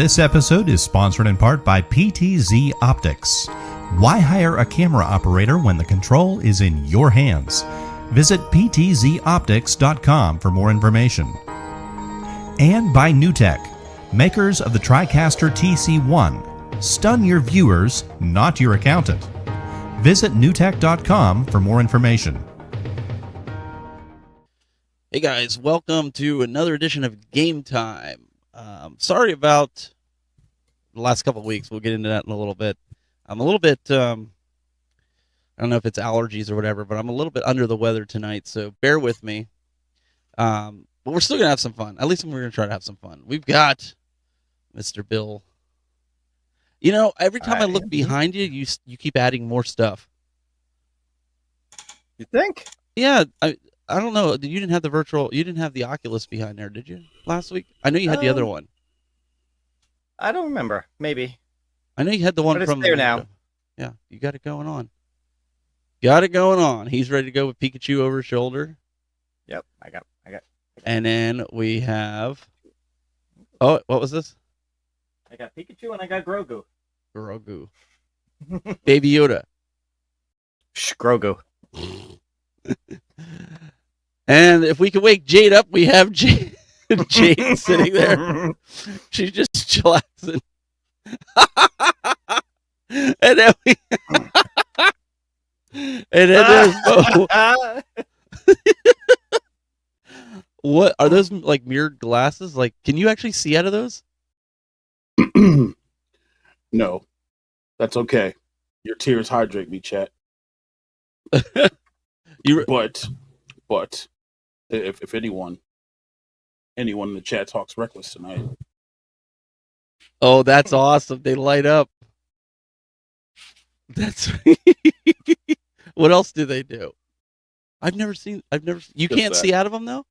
This episode is sponsored in part by PTZ Optics. Why hire a camera operator when the control is in your hands? Visit ptzoptics.com for more information. And by NewTek, makers of the TriCaster TC1. Stun your viewers, not your accountant. Visit newtek.com for more information. Hey guys, welcome to another edition of Game Time. Sorry about the last couple of weeks. We'll get into that in a little bit. I'm a little bit, I don't know if it's allergies or whatever, but I'm a little bit under the weather tonight, so bear with me. But we're still going to have some fun. At least we're going to try to have some fun. We've got Mr. Bill. You know, every time I look behind you, you keep adding more stuff. You think? Yeah, I don't know. You didn't have the Oculus behind there, did you, last week? I know you had the other one. I don't remember. Maybe. I know you had the one but from it's there now. Yeah, you got it going on. Got it going on. He's ready to go with Pikachu over his shoulder. Yep, I got. And then we have. Oh, what was this? I got Pikachu and I got Grogu. Grogu. Baby Yoda. Shh, Grogu. And if we can wake Jade up, we have Jade sitting there. She's just chillaxing. And then there's Bo. What are those, like mirrored glasses? Like, can you actually see out of those? No, that's okay. Your tears hydrate me, chat. But if anyone in the chat talks reckless tonight. Oh, that's awesome. They light up. That's what else do they do? I've never seen. You Just can't that. see out of them though?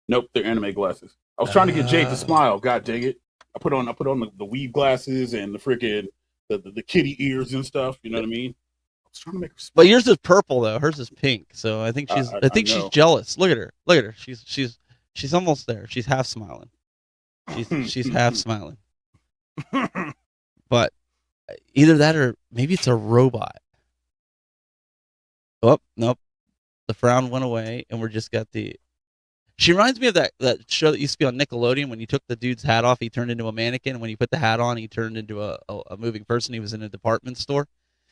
Nope, they're anime glasses. I was trying to get Jade to smile. God dang it! I put on the weave glasses and the freaking the kitty ears and stuff. You know what I mean? I was trying to make her smile. But yours is purple though. Hers is pink. So I think she's. I think she's know. jealous. Look at her. Look at her. She's almost there. She's half smiling. She's half smiling. But either that or maybe it's a robot. Oh nope, the frown went away, and we're just got the. She reminds me of that show that used to be on Nickelodeon when you took the dude's hat off, he turned into a mannequin. And when you put the hat on, he turned into a moving person. He was in a department store,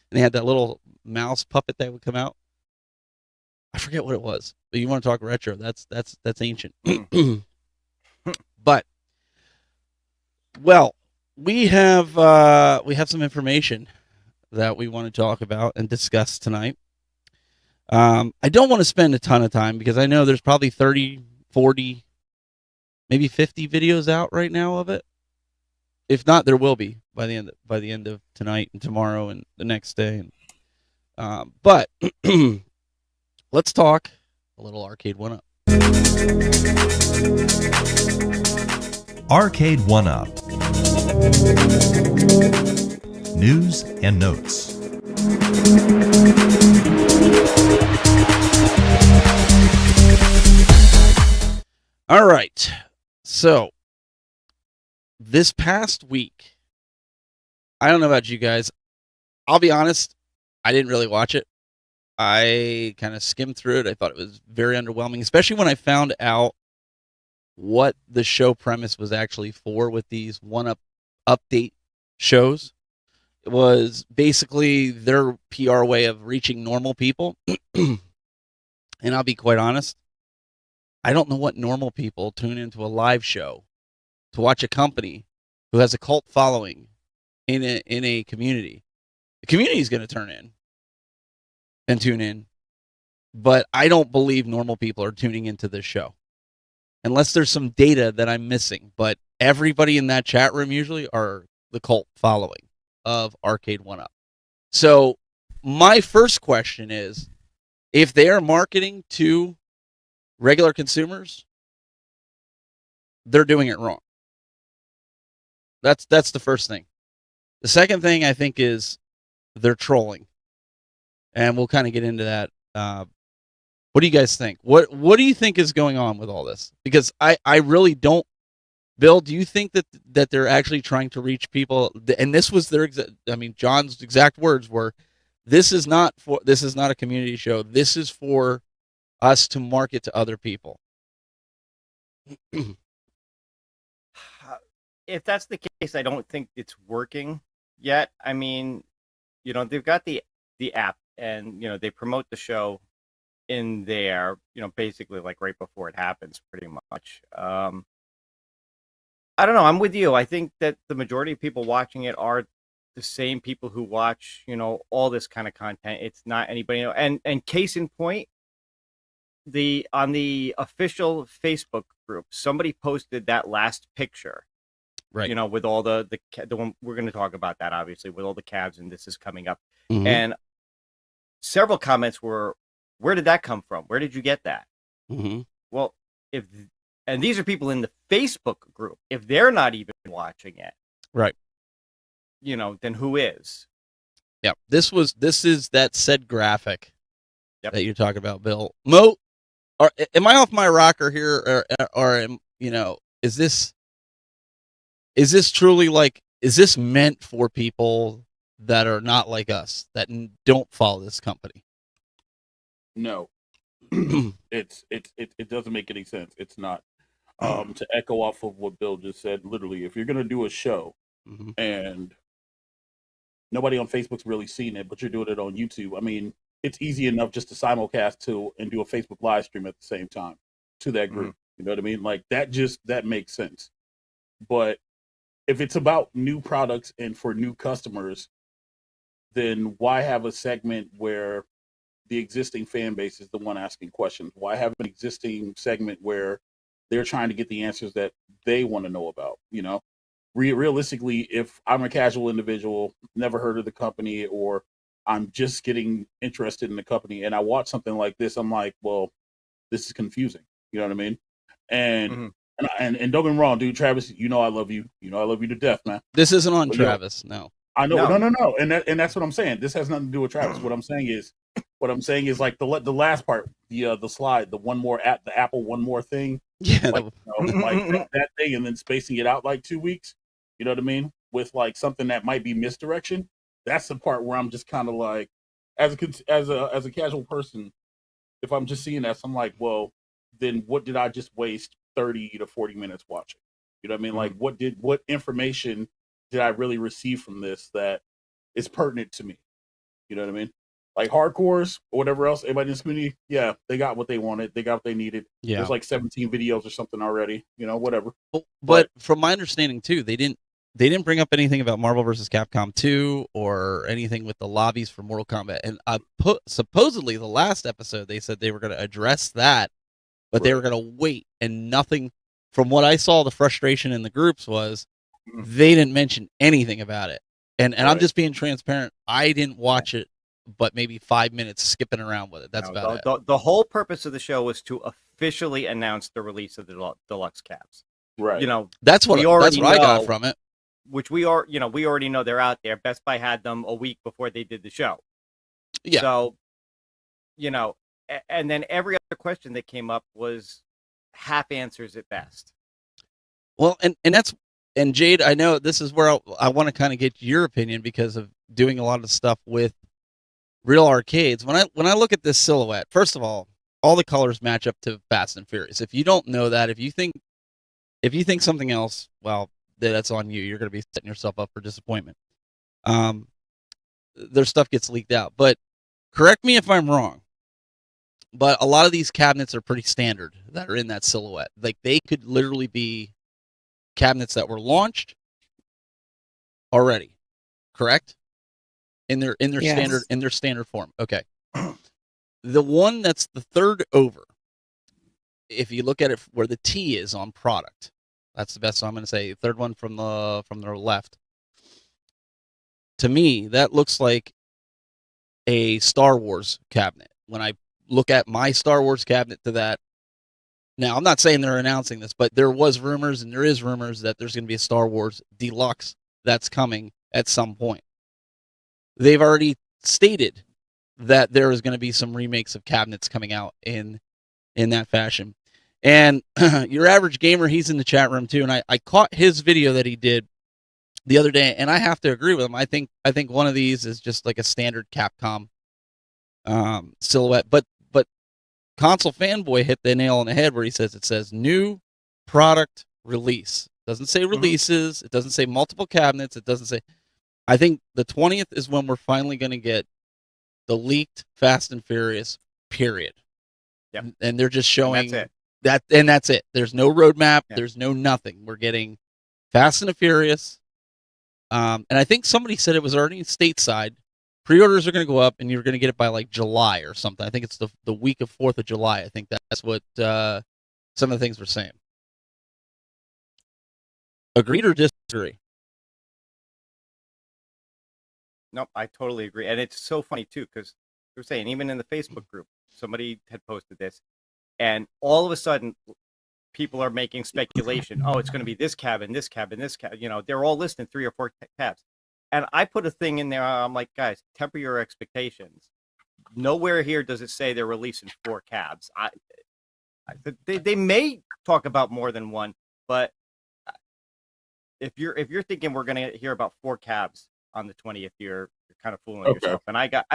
and they had that little mouse puppet that would come out. I forget what it was, but you want to talk retro? That's ancient. But well, we have some information that we want to talk about and discuss tonight. I don't want to spend a ton of time because I know there's probably 30, 40, maybe 50 videos out right now of it. If not, there will be by the end of tonight and tomorrow and the next day. But let's talk a little Arcade 1-Up. Arcade 1-Up. News and notes. All right. So this past week, I don't know about you guys. I'll be honest, I didn't really watch it. I kind of skimmed through it. I thought it was very underwhelming, especially when I found out what the show premise was actually for with these 1-Up update shows. It was basically their PR way of reaching normal people. And I'll be quite honest, I don't know what normal people tune into a live show to watch a company who has a cult following in a community. The community is going to turn in and tune in, but I don't believe normal people are tuning into this show unless there's some data that I'm missing. But everybody in that chat room usually are the cult following of Arcade 1-Up. So my first question is, if they are marketing to regular consumers, they're doing it wrong. That's the first thing. The second thing I think is they're trolling, and we'll kind of get into that. What do you guys think? What do you think is going on with all this? Because I really don't Bill, do you think that they're actually trying to reach people? And this was their John's exact words were, this is not a community show. This is for us to market to other people. If that's the case, I don't think it's working yet. I mean, they've got the app, and they promote the show in there, basically like right before it happens, pretty much. I don't know. I'm with you. I think that the majority of people watching it are the same people who watch, all this kind of content. It's not anybody. And case in point, on the official Facebook group, somebody posted that last picture, right? With all the one we're going to talk about that, obviously, with all the cabs, and this is coming up. Mm-hmm. And several comments were, "Where did that come from? Where did you get that?" Mm-hmm. Well, and these are people in the Facebook group. If they're not even watching it, right? Then who is? Yeah, this is that said graphic that you're talking about, Bill. Am I off my rocker here, or is this truly is this meant for people that are not like us, that don't follow this company? No, it doesn't make any sense. It's not. To echo off of what Bill just said, literally, if you're gonna do a show mm-hmm. and nobody on Facebook's really seen it, but you're doing it on YouTube, I mean, it's easy enough just to simulcast and do a Facebook live stream at the same time to that group. Mm-hmm. You know what I mean? Like that makes sense. But if it's about new products and for new customers, then why have a segment where the existing fan base is the one asking questions? Why have an existing segment where they're trying to get the answers that they want to know about? Realistically, if I'm a casual individual, never heard of the company, or I'm just getting interested in the company, and I watch something like this, I'm like, well, this is confusing. You know what I mean? And mm-hmm. and don't get me wrong, dude, Travis, I love you. I love you to death, man. This isn't on Travis, no. I know, no, and that's what I'm saying. This has nothing to do with Travis. What I'm saying is like the last part, the slide, the Apple one more thing. Yeah, like, like that thing, and then spacing it out like 2 weeks. You know what I mean? With like something that might be misdirection. That's the part where I'm just kind of like, as a casual person, if I'm just seeing that, I'm like, well, then what did I just waste 30 to 40 minutes watching? You know what I mean? Mm-hmm. Like, what information did I really receive from this that is pertinent to me? You know what I mean? Like hardcores or whatever else, everybody in this community, yeah, they got what they wanted. They got what they needed. Yeah. There's like 17 videos or something already, whatever. But from my understanding too, they didn't bring up anything about Marvel vs. Capcom 2 or anything with the lobbies for Mortal Kombat. And supposedly the last episode, they said they were going to address that, but they were going to wait, and nothing. From what I saw, the frustration in the groups was they didn't mention anything about it. And I'm just being transparent. I didn't watch it, but maybe 5 minutes skipping around with it. That's about it. The whole purpose of the show was to officially announce the release of the deluxe cabs. Right. That's what I got from it. Which we already know they're out there. Best Buy had them a week before they did the show. Yeah. So, and then every other question that came up was half answers at best. Well, and Jayde, I know this is where I want to kind of get your opinion because of doing a lot of stuff with real arcades. When I look at this silhouette, first of all the colors match up to Fast and Furious. If you don't know that, if you think something else, well, that's on you. You're going to be setting yourself up for disappointment. Their stuff gets leaked out, but correct me if I'm wrong. But a lot of these cabinets are pretty standard that are in that silhouette. Like they could literally be cabinets that were launched already, correct? In their yes. standard form. Okay. The one that's the third over, if you look at it where the T is on product, that's the best. So I'm going to say third one from the left. To me, that looks like a Star Wars cabinet. When I look at my Star Wars cabinet to that, now I'm not saying they're announcing this, but there was rumors and there is rumors that there's going to be a Star Wars Deluxe that's coming at some point. They've already stated that there is going to be some remakes of cabinets coming out in that fashion. And your average gamer, he's in the chat room too. And I caught his video that he did the other day, and I have to agree with him. I think one of these is just like a standard Capcom silhouette. But Console Fanboy hit the nail on the head where it says new product release. It doesn't say releases. It doesn't say multiple cabinets. It doesn't say. I think the 20th is when we're finally going to get the leaked Fast and Furious, period. Yep. And they're just showing And that's it. There's no roadmap. Yeah. There's no nothing. We're getting Fast and the Furious. And I think somebody said it was already stateside. Pre-orders are going to go up, and you're going to get it by like July or something. I think it's the week of 4th of July. I think that's what some of the things we're saying. Agreed or disagree? Nope, I totally agree. And it's so funny too, because we're saying even in the Facebook group, somebody had posted this, and all of a sudden people are making speculation. Oh, it's going to be this cabin, this cabin, this cabin. You know, they're all listing 3 or 4 cabs. And I put a thing in there. I'm like, guys, temper your expectations. Nowhere here does it say they're releasing 4 cabs. They may talk about more than one, but if you're thinking we're going to hear about 4 cabs on the 20th, you're kind of fooling yourself. And I got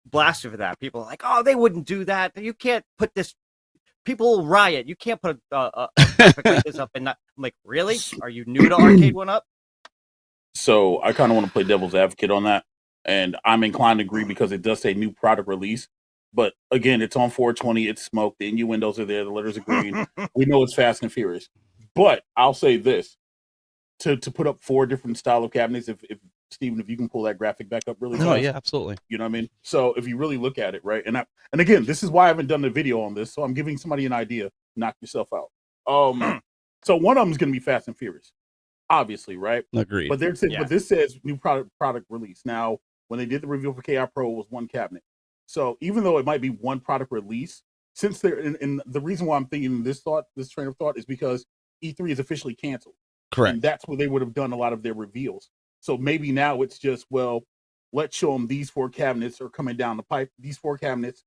blasted for that. People are like, oh, they wouldn't do that. You can't put this. People will riot. You can't put a graphic like this up and not. I'm like, really? Are you new to Arcade 1-Up? So I kind of want to play devil's advocate on that, and I'm inclined to agree because it does say new product release. But again, it's on 420. It's smoke. The innuendos are there. The letters are green. We know it's Fast and Furious. But I'll say this: to put up 4 different style of cabinets. If Steven, if you can pull that graphic back up really fast. Oh yeah, absolutely. You know what I mean? So if you really look at it, right, and again, this is why I haven't done a video on this. So I'm giving somebody an idea. Knock yourself out. So one of them is going to be Fast and Furious, obviously, right? Agreed. But but this says new product release. Now, when they did the reveal for KI Pro, it was 1 cabinet. So even though it might be 1 product release, since they're in the reason why I'm thinking this train of thought is because E3 is officially canceled. Correct. And that's where they would have done a lot of their reveals. So maybe now it's just, well, let's show them these 4 cabinets are coming down the pipe. These 4 cabinets,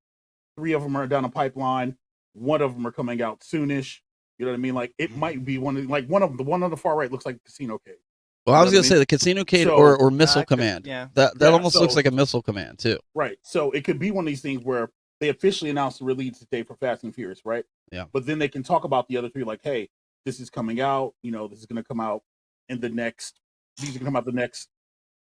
3 of them are down the pipeline. 1 of them are coming out soonish. You know what I mean? Like it might be one of the one on the far right looks like Casino Cade. Well, I was going to say the Casino Cade or Missile Command. Yeah. That almost looks like a Missile Command too. Right. So it could be one of these things where they officially announced the release date for Fast and Furious, right? Yeah. But then they can talk about the other 3 like, hey, this is coming out. You know, this is going to come out in the next. These are going to come out the next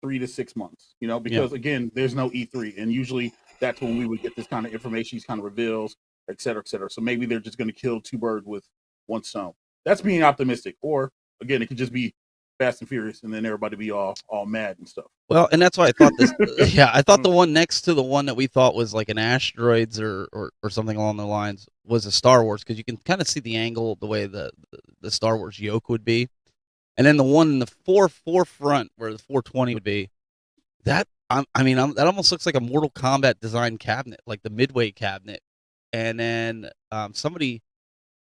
3 to 6 months. You know, because again, there's no E3, and usually that's when we would get this kind of information, these kind of reveals, et cetera, et cetera. So maybe they're just going to kill 2 birds with 1 stone. That's being optimistic. Or again, it could just be Fast and Furious, and then everybody be all mad and stuff. Well, and that's why I thought this. Yeah, I thought the one next to the one that we thought was like an Asteroids or something along the lines was a Star Wars, because you can kind of see the angle, the way the Star Wars yoke would be, and then the one in the forefront where the 420 would be. That that almost looks like a Mortal Kombat design cabinet, like the Midway cabinet. And then somebody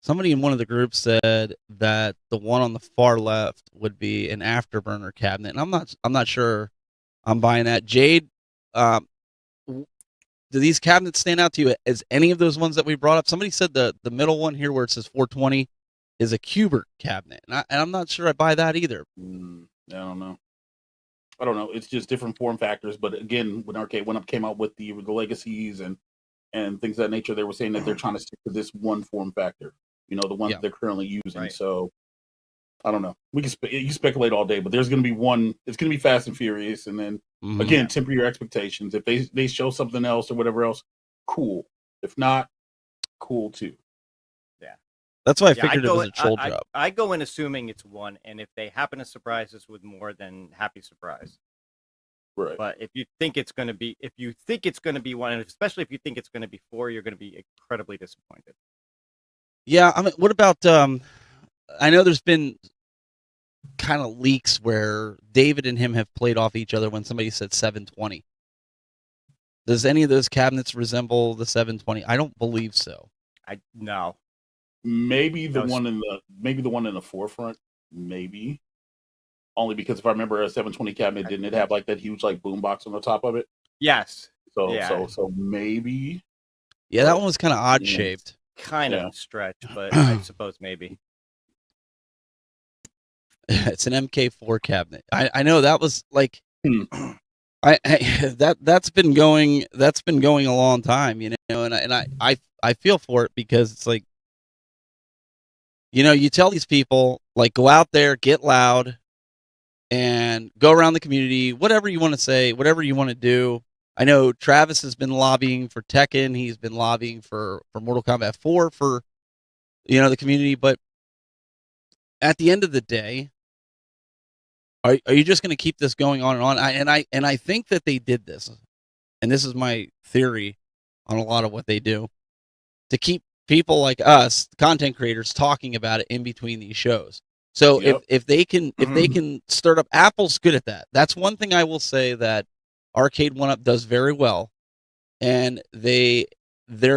in one of the groups said that the one on the far left would be an Afterburner cabinet, and I'm not sure I'm buying that. Jade, do these cabinets stand out to you as any of those ones that we brought up? Somebody said the middle one here where it says 420 is a Kubert cabinet, and I'm not sure I buy that either. I don't know. It's just different form factors. But again, when Arcade 1-Up came out with the legacies and things of that nature, they were saying that they're trying to stick to this one form factor. You know, the one that they're currently using. Right. So I don't know. We can you speculate all day, but there's going to be one. It's going to be Fast and Furious, and then again, temper your expectations. If they show something else or whatever else, cool. If not, cool too. Yeah, that's why I figured it was a troll job. I go in assuming it's one, and if they happen to surprise us with more, then happy surprise. Right. But if you think it's going to be, one, and especially if you think it's going to be 4, you're going to be incredibly disappointed. Yeah, I mean, what about? I know there's been kind of leaks where David and him have played off each other when somebody said 720. Does any of those cabinets resemble the 720? I don't believe so. No. Maybe the one in the forefront. Maybe only because if I remember, a 720 cabinet didn't it have like that huge like boombox on the top of it? Yes. So maybe. Yeah, that one was kind of odd shaped. kind Yeah. of a stretch, but I suppose maybe. It's an MK4 cabinet. I know that was like Hmm. that's been going a long time, you know, and I feel for it because it's like, you know, you tell these people like go out there, get loud, and go around the community, whatever you want to say, whatever you want to do. I know Travis has been lobbying for Tekken. He's been lobbying for Mortal Kombat 4 for, you know, the community. But at the end of the day, are you just going to keep this going on and on? I think that they did this, and this is my theory on a lot of what they do, to keep people like us, content creators, talking about it in between these shows. So Yep. if they can stir up, Apple's good at that. That's one thing I will say that Arcade 1UP does very well, and they're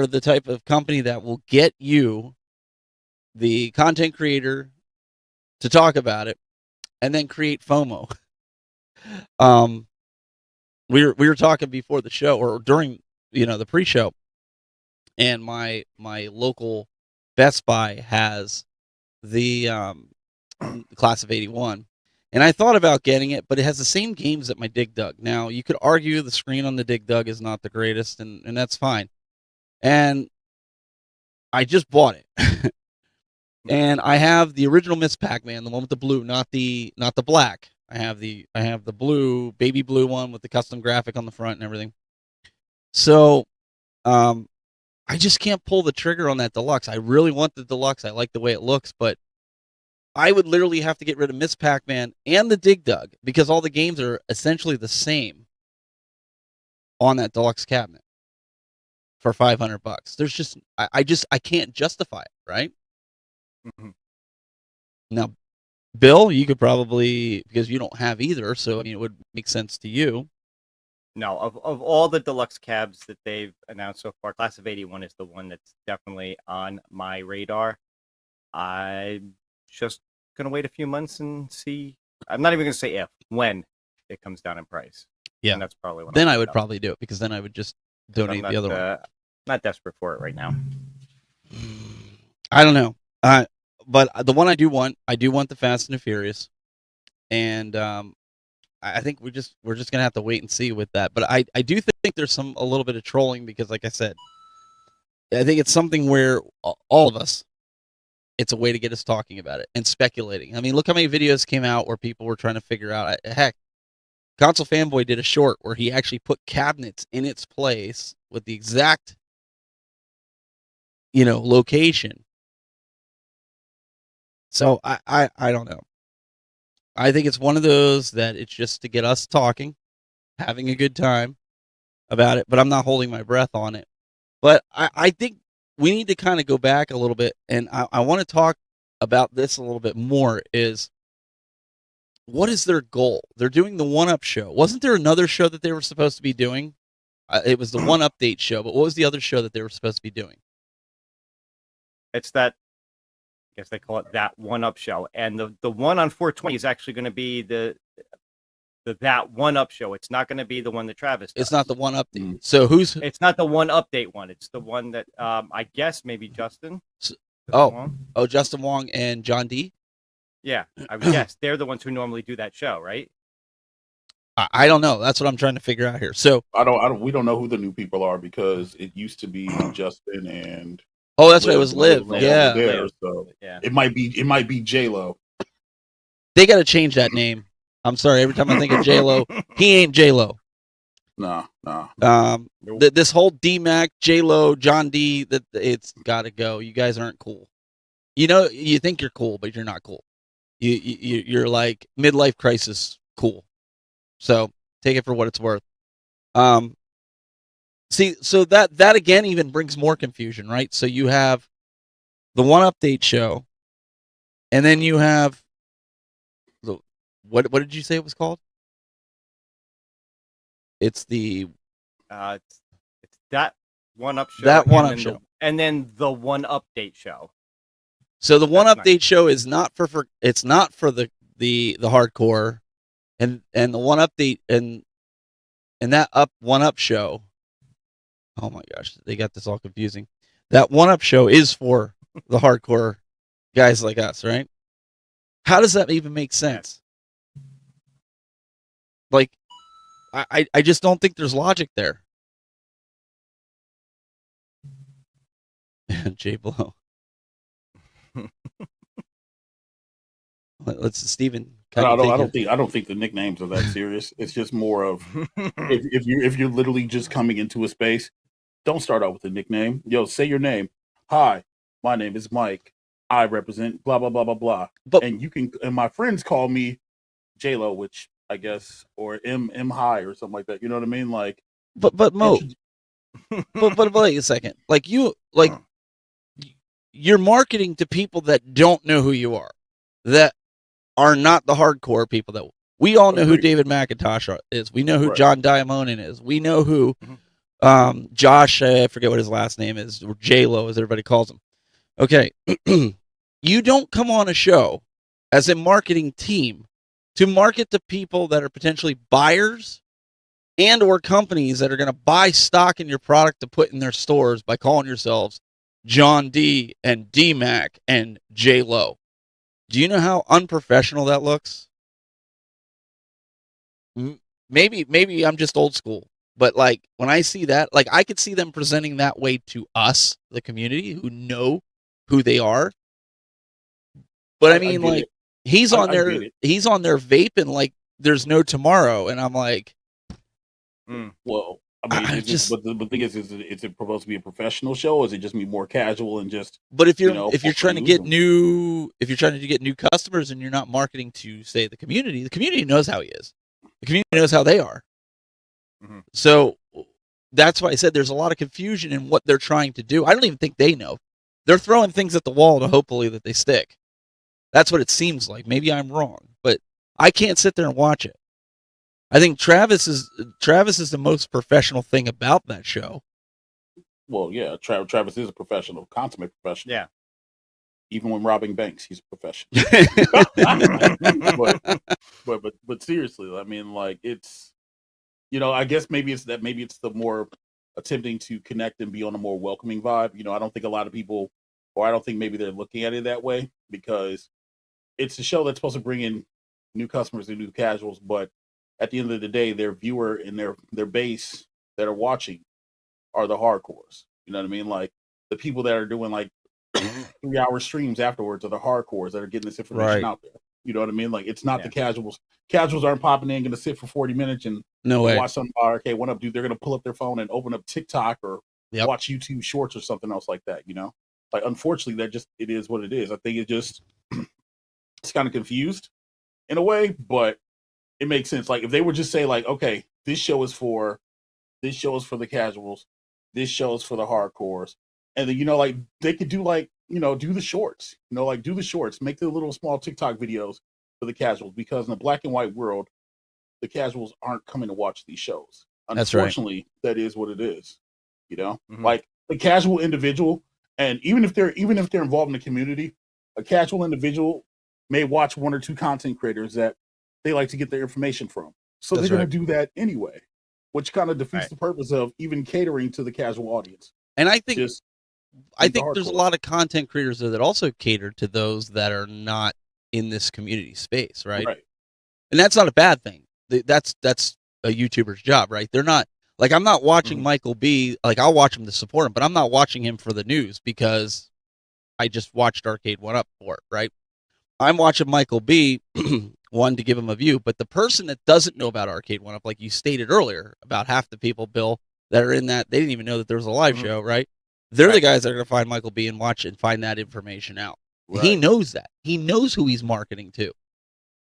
the type of company that will get you, the content creator, to talk about it, and then create FOMO. We were talking before the show or during, you know, the pre-show, and my local Best Buy has the class of 81, and I thought about getting it, but it has the same games that my Dig Dug. Now you could argue the screen on the Dig Dug is not the greatest, and that's fine, and I just bought it. And I have the original Miss Pac-Man, the one with the blue, not the black. I have the blue, baby blue one with the custom graphic on the front and everything. So I just can't pull the trigger on that deluxe. I really want the deluxe. I like the way it looks, but I would literally have to get rid of Miss Pac-Man and the Dig Dug because all the games are essentially the same on that deluxe cabinet for $500. There's just I can't justify it, right? Mm-hmm. Now, Bill, you could probably, because you don't have either, so I mean it would make sense to you. No, of all the deluxe cabs that they've announced so far, Class of 81 is the one that's definitely on my radar. I'm just going to wait a few months and see. I'm not even going to say if, when it comes down in price. Yeah. And that's probably what Then I'll I would pick up. probably do it, because then I would just donate the other one. Not desperate for it right now. I don't know. But the one I do want the Fast and the Furious, and I think we're just gonna have to wait and see with that. But I do think there's a little bit of trolling, because, like I said, I think it's something where all of us, it's a way to get us talking about it and speculating. I mean, look how many videos came out where people were trying to figure out. Heck, Console Fanboy did a short where he actually put cabinets in its place with the exact, you know, location. So I don't know. I think it's one of those that it's just to get us talking, having a good time about it, but I'm not holding my breath on it. But I think we need to kind of go back a little bit, and I want to talk about this a little bit more, is what is their goal? They're doing the 1UP show. Wasn't there another show that they were supposed to be doing? It was the 1Update show, but what was the other show that they were supposed to be doing? It's that, I guess they call it that 1UP show. And the one on 420 is actually going to be the that 1UP show. It's not going to be the one that Travis does. It's not the 1Update. So It's not the 1Update one. It's the one that I guess maybe Justin. Justin Wong and John D. Yeah, I would guess they're the ones who normally do that show, right? I don't know. That's what I'm trying to figure out here. So we don't know who the new people are, because it used to be Justin and. Oh, that's right. It was Liv. Yeah. There, so yeah. It might be J-Lo. They got to change that name. I'm sorry. Every time I think of J-Lo, he ain't J-Lo. No. This whole D-Mac, J-Lo, John D, that it's got to go. You guys aren't cool. You know, you think you're cool, but you're not cool. You're like midlife crisis cool. So take it for what it's worth. See, so that again even brings more confusion, right? So you have the 1Update show, and then you have what did you say it was called? It's the it's that 1UP show. That 1UP show. And then the 1Update show. So the 1Update show is not for it's not for the hardcore, and the 1Update and that 1UP show. Oh my gosh, they got this all confusing. that one-up show is for the hardcore guys like us, right? How does that even make sense? Like, I just don't think there's logic there. Jay Blow. Let's Steven. I don't think the nicknames are that serious. It's just more of if you're literally just coming into a space, don't start out with a nickname. Yo, say your name. Hi, my name is Mike. I represent blah blah blah blah blah. But and my friends call me J-Lo, which I guess, or M High or something like that. You know what I mean? Like, but Mo, but wait a second. Like you're marketing to people that don't know who you are, that are not the hardcore people. That we all know who David McIntosh is. We know who John Diamonin is. We know who Josh. I forget what his last name is, or J-Lo, as everybody calls him. Okay, you don't come on a show as a marketing team to market to people that are potentially buyers and or companies that are going to buy stock in your product to put in their stores by calling yourselves John D and D Mac and J Lo. Do you know how unprofessional that looks? Maybe I'm just old school, but like when I see that, like I could see them presenting that way to us, the community who know who they are. But I mean, like he's on there vaping like there's no tomorrow, and I'm like, well, I mean, but the thing is it supposed to be a professional show, or is it just be more casual and just? But if you're trying to get new customers and you're not marketing to say the community knows how he is. The community knows how they are. Mm-hmm. So that's why I said there's a lot of confusion in what they're trying to do. I don't even think they know. They're throwing things at the wall to hopefully that they stick. That's what it seems like. Maybe I'm wrong, but I can't sit there and watch it. I think Travis is the most professional thing about that show. Well, yeah, Travis is a professional, consummate professional. Yeah. Even when robbing banks, he's a professional. but seriously, I mean, like it's, I guess maybe it's the more attempting to connect and be on a more welcoming vibe. I don't think a lot of people, or I don't think maybe they're looking at it that way, because it's a show that's supposed to bring in new customers and new casuals, but at the end of the day, their viewer and their base that are watching are the hardcores. You know what I mean? Like the people that are doing like 3-hour streams afterwards are the hardcores that are getting this information out there. You know what I mean? Like it's not the casuals. Casuals aren't popping in, going to sit for 40 minutes and watch some arcade one up. Dude, they're going to pull up their phone and open up TikTok or watch YouTube Shorts or something else like that. Like unfortunately, it is what it is. I think it's kind of confused in a way, but it makes sense. Like if they would just say like, okay, this show is for the casuals, this show is for the hardcores, and then like they could do like do the shorts, do the shorts, make the little small TikTok videos for the casuals, because in the black and white world, the casuals aren't coming to watch these shows. Unfortunately, that is what it is. Like the casual individual, and even if they're involved in the community, a casual individual may watch one or two content creators that they like to get their information from. So they're going to do that anyway, which kind of defeats the purpose of even catering to the casual audience. And I think there's a lot of content creators there that also cater to those that are not in this community space, right? And that's not a bad thing. That's a YouTuber's job, right? They're not like, I'm not watching Michael B. Like I'll watch him to support him, but I'm not watching him for the news because I just watched Arcade 1-Up for it, right? I'm watching Michael B. one, to give him a view, but the person that doesn't know about Arcade 1-Up, like you stated earlier, about half the people, Bill, that are in that, they didn't even know that there was a live show, right? They're the guys that are going to find Michael B. and watch and find that information out. He knows that. He knows who he's marketing to.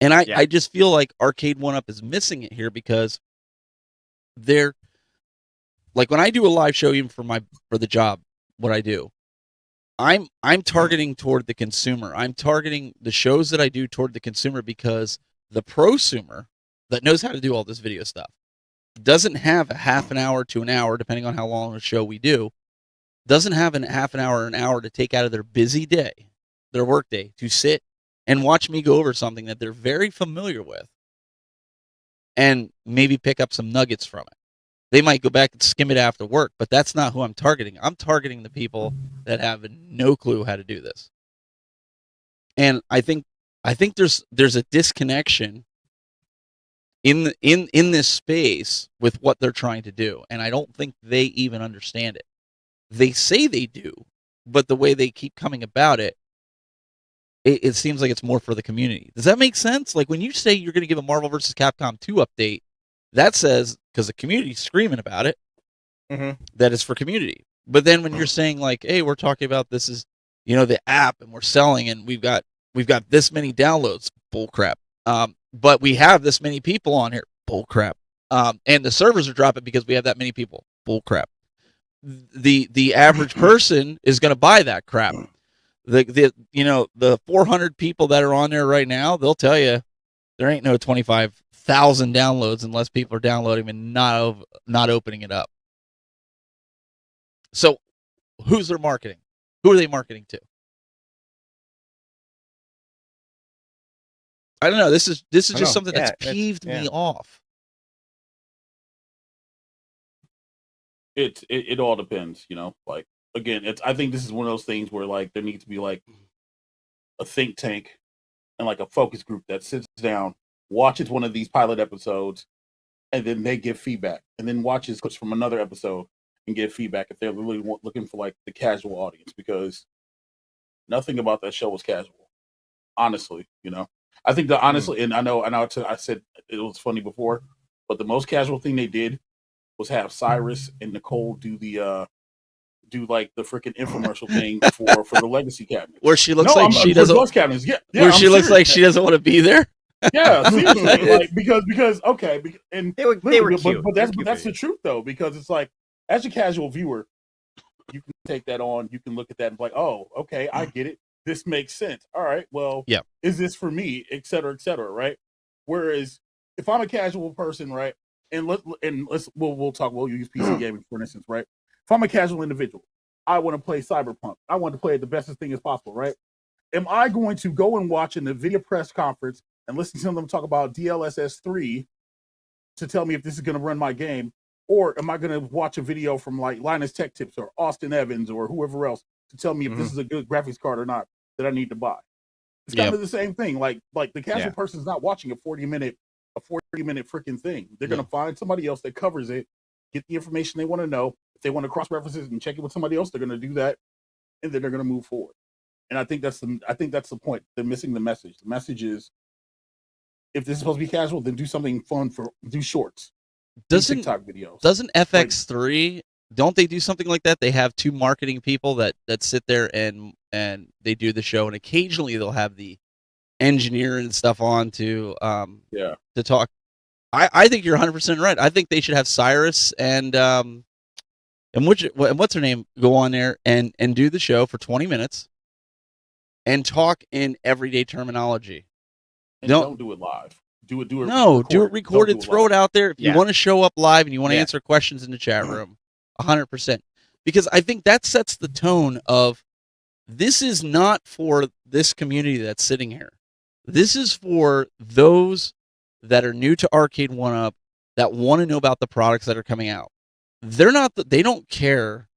And I just feel like Arcade 1-Up is missing it here, because they're like, when I do a live show, even for the job, what I do, I'm targeting toward the consumer. I'm targeting the shows that I do toward the consumer, because the prosumer that knows how to do all this video stuff doesn't have a half an hour to an hour, depending on how long a show we do, doesn't have a half an hour or an hour to take out of their busy day, their work day, to sit and watch me go over something that they're very familiar with and maybe pick up some nuggets from it. They might go back and skim it after work, but that's not who I'm targeting. I'm targeting the people that have no clue how to do this. And I think there's a disconnection in this space with what they're trying to do, and I don't think they even understand it. They say they do, but the way they keep coming about it, it seems like it's more for the community. Does that make sense? Like when you say you're going to give a Marvel vs. Capcom 2 update, that says, because the community's screaming about it, that it's for community. But then when you're saying like, hey, we're talking about this is, the app and we're selling and we've got this many downloads, bullcrap. But we have this many people on here, bullcrap. And the servers are dropping because we have that many people, bullcrap. The average person is going to buy that crap. The 400 people that are on there right now, they'll tell you there ain't no 25,000 downloads unless people are downloading and not opening it up. So who's their marketing? Who are they marketing to? I don't know. This is just something that's peeved me off. It all depends, like again, I think this is one of those things where like there needs to be like a think tank and like a focus group that sits down, watches one of these pilot episodes, and then they give feedback, and then watches clips from another episode and give feedback if they're really looking for like the casual audience, because nothing about that show was casual, honestly. I think that honestly, and I know I said it was funny before, but the most casual thing they did was have Cyrus and Nicole do like the freaking infomercial thing for the Legacy cabinet, where she looks like she doesn't. Those cabinets, where she looks like she doesn't want to be there. Yeah, seriously, like because okay, and they were cute. But that's the truth though, because it's like as a casual viewer, you can take that on, you can look at that and be like, oh, okay, I get it. This makes sense. All right, well, is this for me, et cetera, right? Whereas if I'm a casual person, right, and we'll use PC gaming for instance, right? If I'm a casual individual, I want to play Cyberpunk. I want to play it the bestest thing as possible, right? Am I going to go and watch an NVIDIA press conference and listen to them talk about DLSS 3 to tell me if this is going to run my game? Or am I going to watch a video from like Linus Tech Tips or Austin Evans or whoever else to tell me if this is a good graphics card or not that I need to buy? It's kind of the same thing. Like the casual person is not watching a 40-minute freaking thing. They're going to find somebody else that covers it, get the information they want to know. If they want to cross-reference it and check it with somebody else, they're going to do that, and then they're going to move forward. And I think that's the point. They're missing the message. The message is, if this is supposed to be casual, then do something fun do shorts. TikTok videos. Doesn't FX3, don't they do something like that? They have two marketing people that sit there and they do the show, and occasionally they'll have the engineer and stuff on to talk. I think you're 100% right. I think they should have Cyrus and what's her name go on there and do the show for 20 minutes and talk in everyday terminology. And don't do it live. Do it recorded, throw it out there. If you want to show up live and you want to answer questions in the chat room, 100%. Because I think that sets the tone of, this is not for this community that's sitting here. This is for those that are new to Arcade 1-Up, that want to know about the products that are coming out. They don't care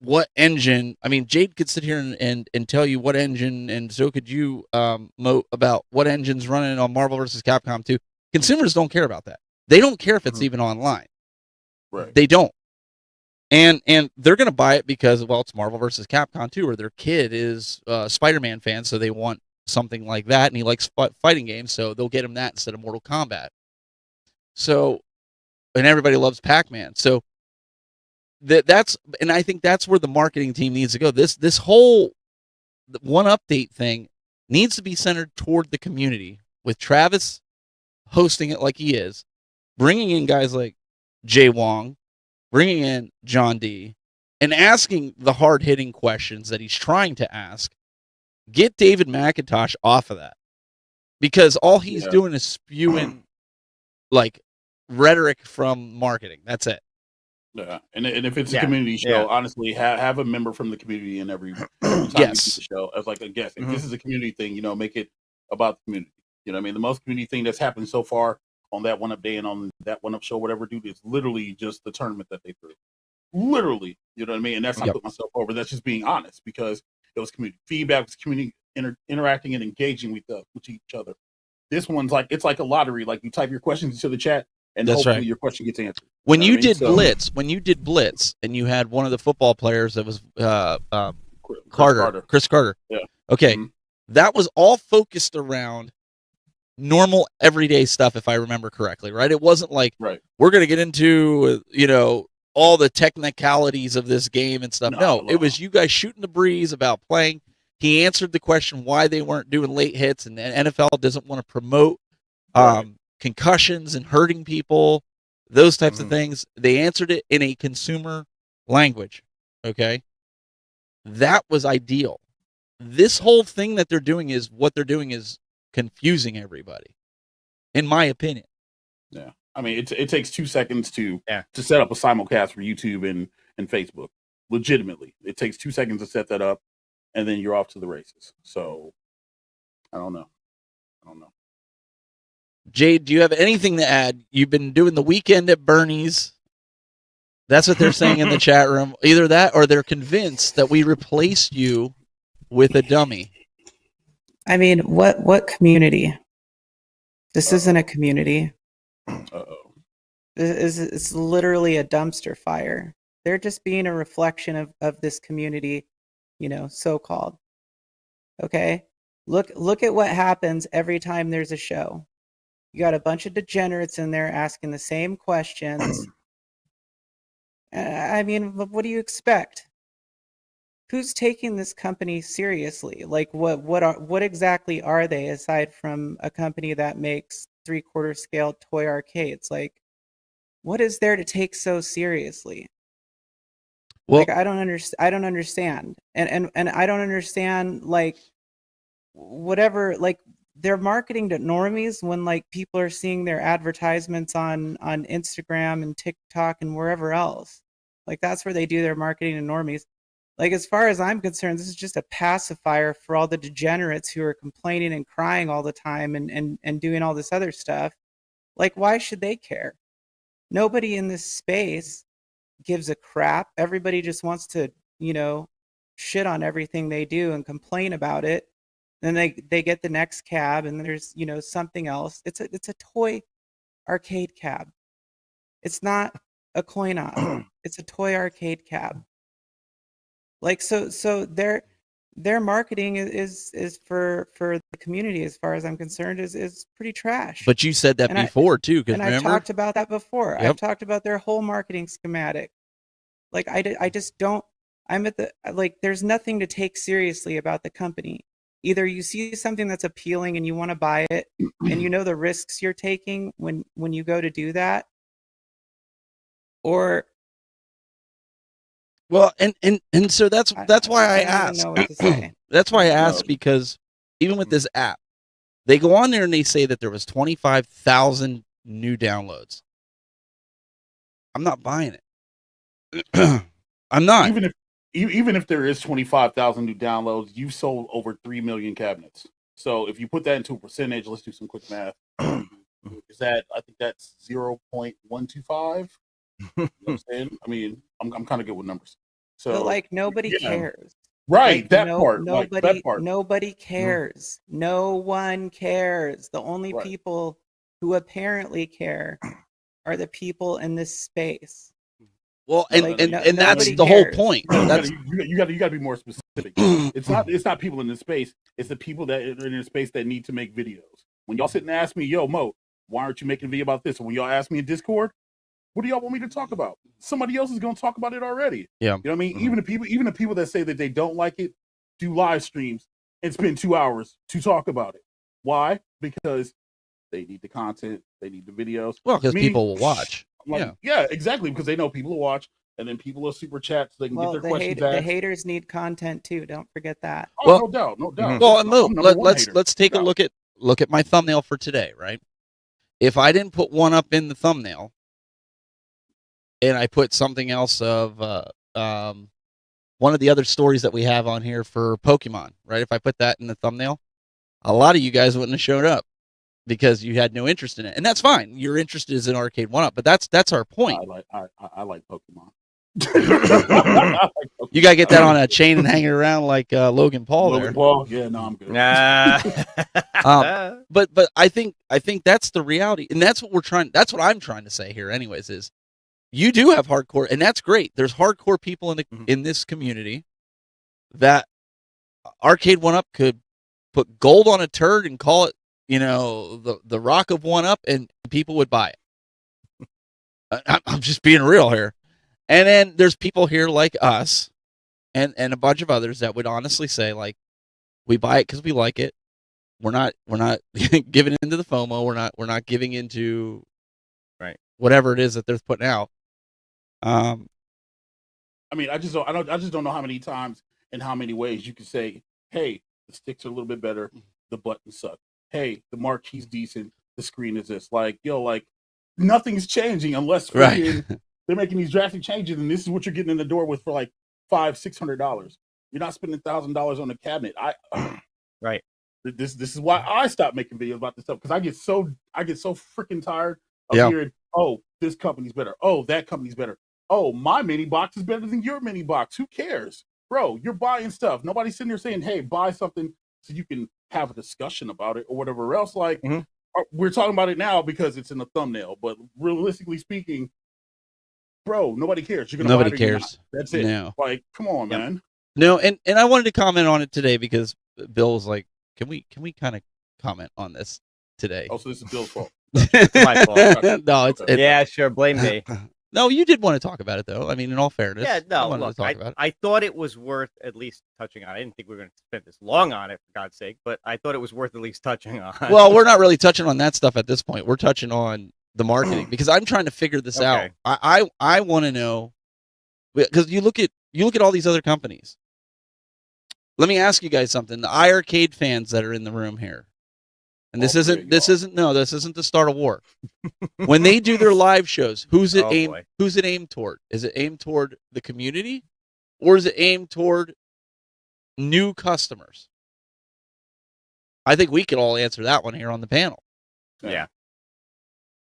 what engine. I mean, Jayde could sit here and tell you what engine, and so could you, Mo, about what engine's running on Marvel vs. Capcom 2. Consumers don't care about that. They don't care if it's even online. Right. They don't. And they're going to buy it because, well, it's Marvel vs. Capcom 2, or their kid is a Spider-Man fan, so they want something like that, and he likes fighting games, so they'll get him that instead of Mortal Kombat. So, and everybody loves Pac-Man. So and I think that's where the marketing team needs to go. This whole one update thing needs to be centered toward the community, with Travis hosting it like he is, bringing in guys like Jay Wong, bringing in John D, and asking the hard-hitting questions that he's trying to ask. Get David McIntosh off of that, because all he's doing is spewing like rhetoric from marketing. That's it. Yeah, and if it's a community show, honestly, have a member from the community in every time you do the show as like a guest. If this is a community thing, make it about the community. You know what I mean? The most community thing that's happened so far on that one up day and on that one up show, whatever, dude, it's literally just the tournament that they threw. Literally, you know what I mean? And that's not putting myself over. That's just being honest, because it was community feedback, it was community interacting and engaging with each other. This one's like, it's like a lottery. Like, you type your questions into the chat, and hopefully your question gets answered. When you did Blitz, and you had one of the football players that was Chris Carter. Yeah. Okay, that was all focused around normal everyday stuff, if I remember correctly, right? It wasn't like we're going to get into all the technicalities of this game and stuff. No, it was you guys shooting the breeze about playing. He answered the question why they weren't doing late hits, and the NFL doesn't want to promote concussions and hurting people, those types of things. They answered it in a consumer language. Okay, that was ideal. This whole thing that they're doing is confusing everybody, in my opinion. Yeah, I mean, it takes 2 seconds to set up a simulcast for YouTube and Facebook. Legitimately, it takes 2 seconds to set that up, and then you're off to the races. So, I don't know. Jade, do you have anything to add? You've been doing the weekend at Bernie's. That's what they're saying in the chat room. Either that, or they're convinced that we replaced you with a dummy. I mean, what community? This isn't a community. It's literally a dumpster fire. They're just being a reflection of this community, so-called. Okay? Look at what happens every time there's a show. You got a bunch of degenerates in there asking the same questions. I mean, what do you expect? Who's taking this company seriously? Like, what exactly are they, aside from a company that makes 3/4 scale toy arcades? Like, what is there to take so seriously? Well, like, I don't understand, and I don't understand, like, whatever, like, they're marketing to normies when, like, people are seeing their advertisements on Instagram and TikTok and wherever else. Like, that's where they do their marketing to normies. Like, as far as I'm concerned, this is just a pacifier for all the degenerates who are complaining and crying all the time and doing all this other stuff. Like, why should they care? Nobody in this space gives a crap. Everybody just wants to, shit on everything they do and complain about it. Then they get the next cab, and there's, something else. It's a toy arcade cab. It's not a coin op. It's a toy arcade cab. Like, so their marketing is for the community, as far as I'm concerned, is pretty trash. But you said that before too, because I've talked about that before. Yep. I've talked about their whole marketing schematic. Like, I just don't. I'm at the, like, there's nothing to take seriously about the company. Either you see something that's appealing and you want to buy it, and you know the risks you're taking when you go to do that, or well, and so that's why I asked. Know what to say. That's why I asked, because even with this app, they go on there and they say that there was 25,000 new downloads. I'm not buying it. I'm not. Even if there is 25,000 new downloads, you've sold over 3 million cabinets. So if you put that into a percentage, let's do some quick math. Is that, I think that's 0.125. You know what I'm saying? I mean, I'm kind of good with numbers. So, but, like, nobody cares. Right, like, that part. That part. Nobody cares. No one cares. The only people who apparently care are the people in this space. Well, and that's the whole point. You got to be more specific. It's not people in this space. It's the people that are in this space that need to make videos. When y'all sit and ask me, yo, Mo, why aren't you making a video about this? And when y'all ask me in Discord, what do y'all want me to talk about? Somebody else is going to talk about it already. Yeah, you know what I mean. Even the people that say that they don't like it do live streams and spend 2 hours to talk about it. Why? Because they need the content, they need the videos. Well, because people will watch. Like, yeah, exactly, because they know people will watch, and then people will super chat so they can get their questions asked. The haters need content too. Don't forget that. Oh, well, no doubt. Well, let's take a look at my thumbnail for today, right? If I didn't put one up in the thumbnail, and I put something else of one of the other stories that we have on here for Pokemon, right? If I put that in the thumbnail, a lot of you guys wouldn't have showed up. because you had no interest in it, and that's fine. Your interest is in arcade 1-up, but that's our point. I like Pokemon. You gotta get that on a chain and hang it around like Logan Paul there. Logan Paul, yeah, no, I'm good. But I think that's the reality, and that's what I'm trying to say here. Anyways, is you do have hardcore, and that's great. There's hardcore people in this community that arcade 1-up could put gold on a turd and call it, the rock of 1-up, and people would buy it. I'm just being real here. And then there's people here like us and a bunch of others that would honestly say, like, we buy it because we like it. We're not giving into the FOMO. We're not giving into whatever it is that they're putting out. I mean, I just don't know how many times and how many ways you could say, hey, the sticks are a little bit better, the buttons suck. Hey, the marquee's decent, the screen is this. Like, nothing's changing unless they're making these drastic changes, and this is what you're getting in the door with for like $500-$600. You're not spending $1,000 on a cabinet. Right. This is why I stopped making videos about this stuff, because I get so freaking tired of hearing, oh, this company's better. Oh, that company's better. Oh, my mini box is better than your mini box. Who cares, bro? You're buying stuff. Nobody's sitting there saying, hey, buy something so you can have a discussion about it or whatever else. Like, we're talking about it now because it's in the thumbnail, but realistically speaking, bro, nobody cares. You're gonna nobody cares. That's it. No. Like, come on, man. No, and I wanted to comment on it today because Bill was like, can we kind of comment on this today? Oh, so this is Bill's fault. It's my fault. No, it's yeah, sure, blame me. No, you did want to talk about it though. I mean, in all fairness, I thought it was worth at least touching on. I didn't think we were going to spend this long on it, for God's sake, but I thought it was worth at least touching on. Well, we're not really touching on that stuff at this point. We're touching on the marketing because I'm trying to figure this out. I want to know, because you look at all these other companies. Let me ask you guys something. The iArcade fans that are in the room here, and this isn't to start a war. When they do their live shows, who's it aimed toward? Is it aimed toward the community, or is it aimed toward new customers? I think we could all answer that one here on the panel. Yeah.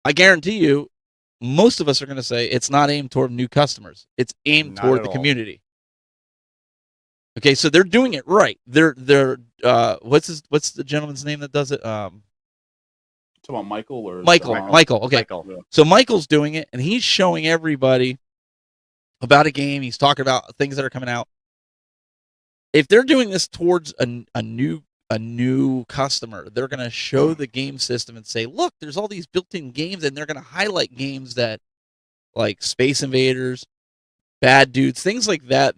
I guarantee you, most of us are going to say it's not aimed toward new customers. It's aimed toward the community. Okay, so they're doing it right. They're what's the gentleman's name that does it? Talking about Michael or Michael. Okay. Michael. Yeah. So Michael's doing it, and he's showing everybody about a game. He's talking about things that are coming out. If they're doing this towards a new customer, they're going to show the game system and say, look, there's all these built-in games, and they're going to highlight games that, like Space Invaders, Bad Dudes, things like that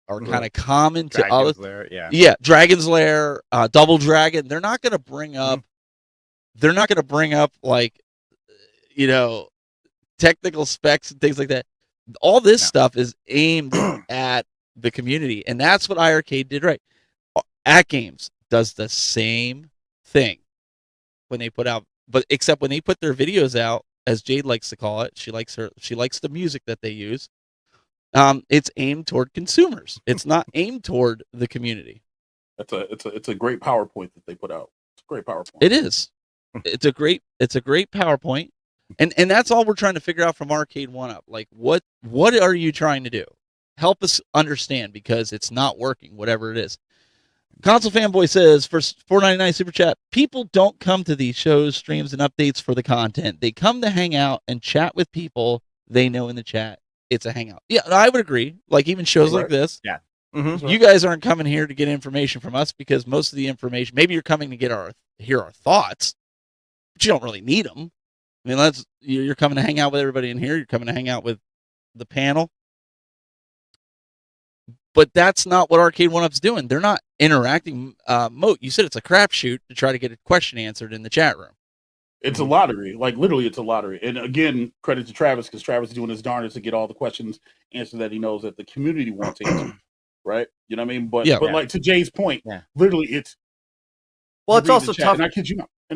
are kind of common to Dragon's other. Lair, yeah, Dragon's Lair, Double Dragon. They're not going to bring up. They're not going to bring up like, technical specs and things like that. All this stuff is aimed at the community, and that's what iArcade did right. At Games does the same thing when they put out, but except when they put their videos out, as Jade likes to call it, she likes the music that they use. It's aimed toward consumers. It's not aimed toward the community. It's a great PowerPoint that they put out. It's a great PowerPoint. It is. It's a great PowerPoint, and that's all we're trying to figure out from Arcade 1-up. Like, what are you trying to do? Help us understand, because it's not working. Whatever it is. Console Fanboy says, for $4.99 super chat, people don't come to these shows, streams, and updates for the content. They come to hang out and chat with people they know in the chat. It's a hangout. Yeah, I would agree. Like, even shows like this. Yeah. You guys aren't coming here to get information from us, because most of the information, maybe you're coming to hear our thoughts, but you don't really need them. I mean, you're coming to hang out with everybody in here. You're coming to hang out with the panel. But that's not what Arcade 1-up's doing. They're not interacting. Moat, you said it's a crapshoot to try to get a question answered in the chat room. It's a lottery. Like, literally, it's a lottery. And again, credit to Travis, because Travis is doing his darndest to get all the questions answered that he knows that the community wants answered. Right? You know what I mean? But like, to Jay's point, literally, it's also tough. And I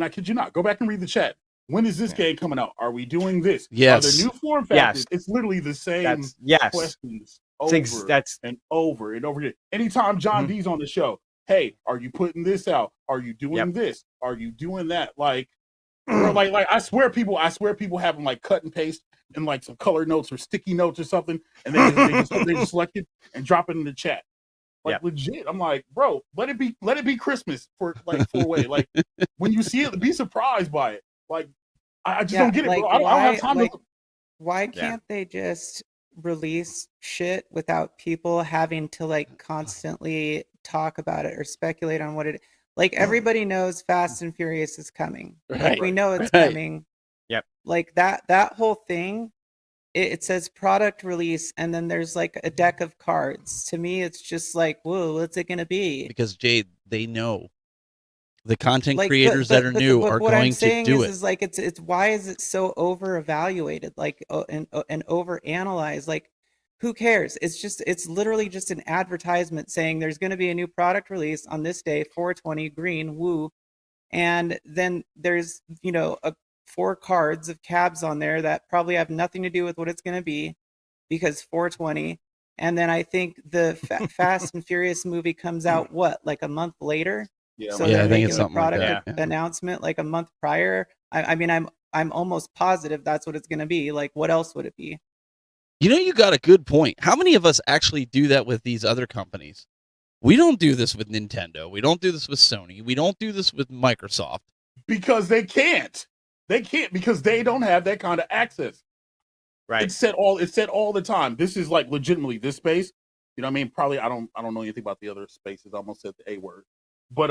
kid you not. Go back and read the chat. When is this game coming out? Are we doing this? Yes. Are there new form factors? It's literally the same questions over and over and over again. Anytime John D's on the show, hey, are you putting this out? Are you doing this? Are you doing that? Like, Bro, like I swear people have them like cut and paste in like some colored notes or sticky notes or something, and they just select it and drop it in the chat. Like legit, I'm like, bro, let it be Christmas for away. Like when you see it, be surprised by it. Like I just don't get it, like bro. I don't have time to. Why can't they just release shit without people having to like constantly talk about it or speculate on what it? Like everybody knows Fast and Furious is coming. Like we know it's coming. Yep. Like that whole thing. It says product release, and then there's like a deck of cards. To me, it's just like, whoa, what's it gonna be? Because Jade, they know the content Like, creators that are new are what I'm going saying to do is like it's why is it so over evaluated, like and over analyzed? Like, who cares? It's literally just an advertisement saying there's going to be a new product release on this day, 420 green, woo, and then there's 4 cards of cabs on there that probably have nothing to do with what it's going to be because 420. And then I think the Fast and Furious movie comes out like a month later. Yeah, So I they're think it's making the something like product that. announcement like a month prior. I mean, I'm almost positive that's what it's going to be. Like, what else would it be? You got a good point. How many of us actually do that with these other companies? We don't do this with Nintendo. We don't do this with Sony. We don't do this with Microsoft. Because they can't. They can't because they don't have that kind of access. Right. It's said all the time. This is like legitimately this space. You know what I mean? Probably I don't know anything about the other spaces. I almost said the A word. But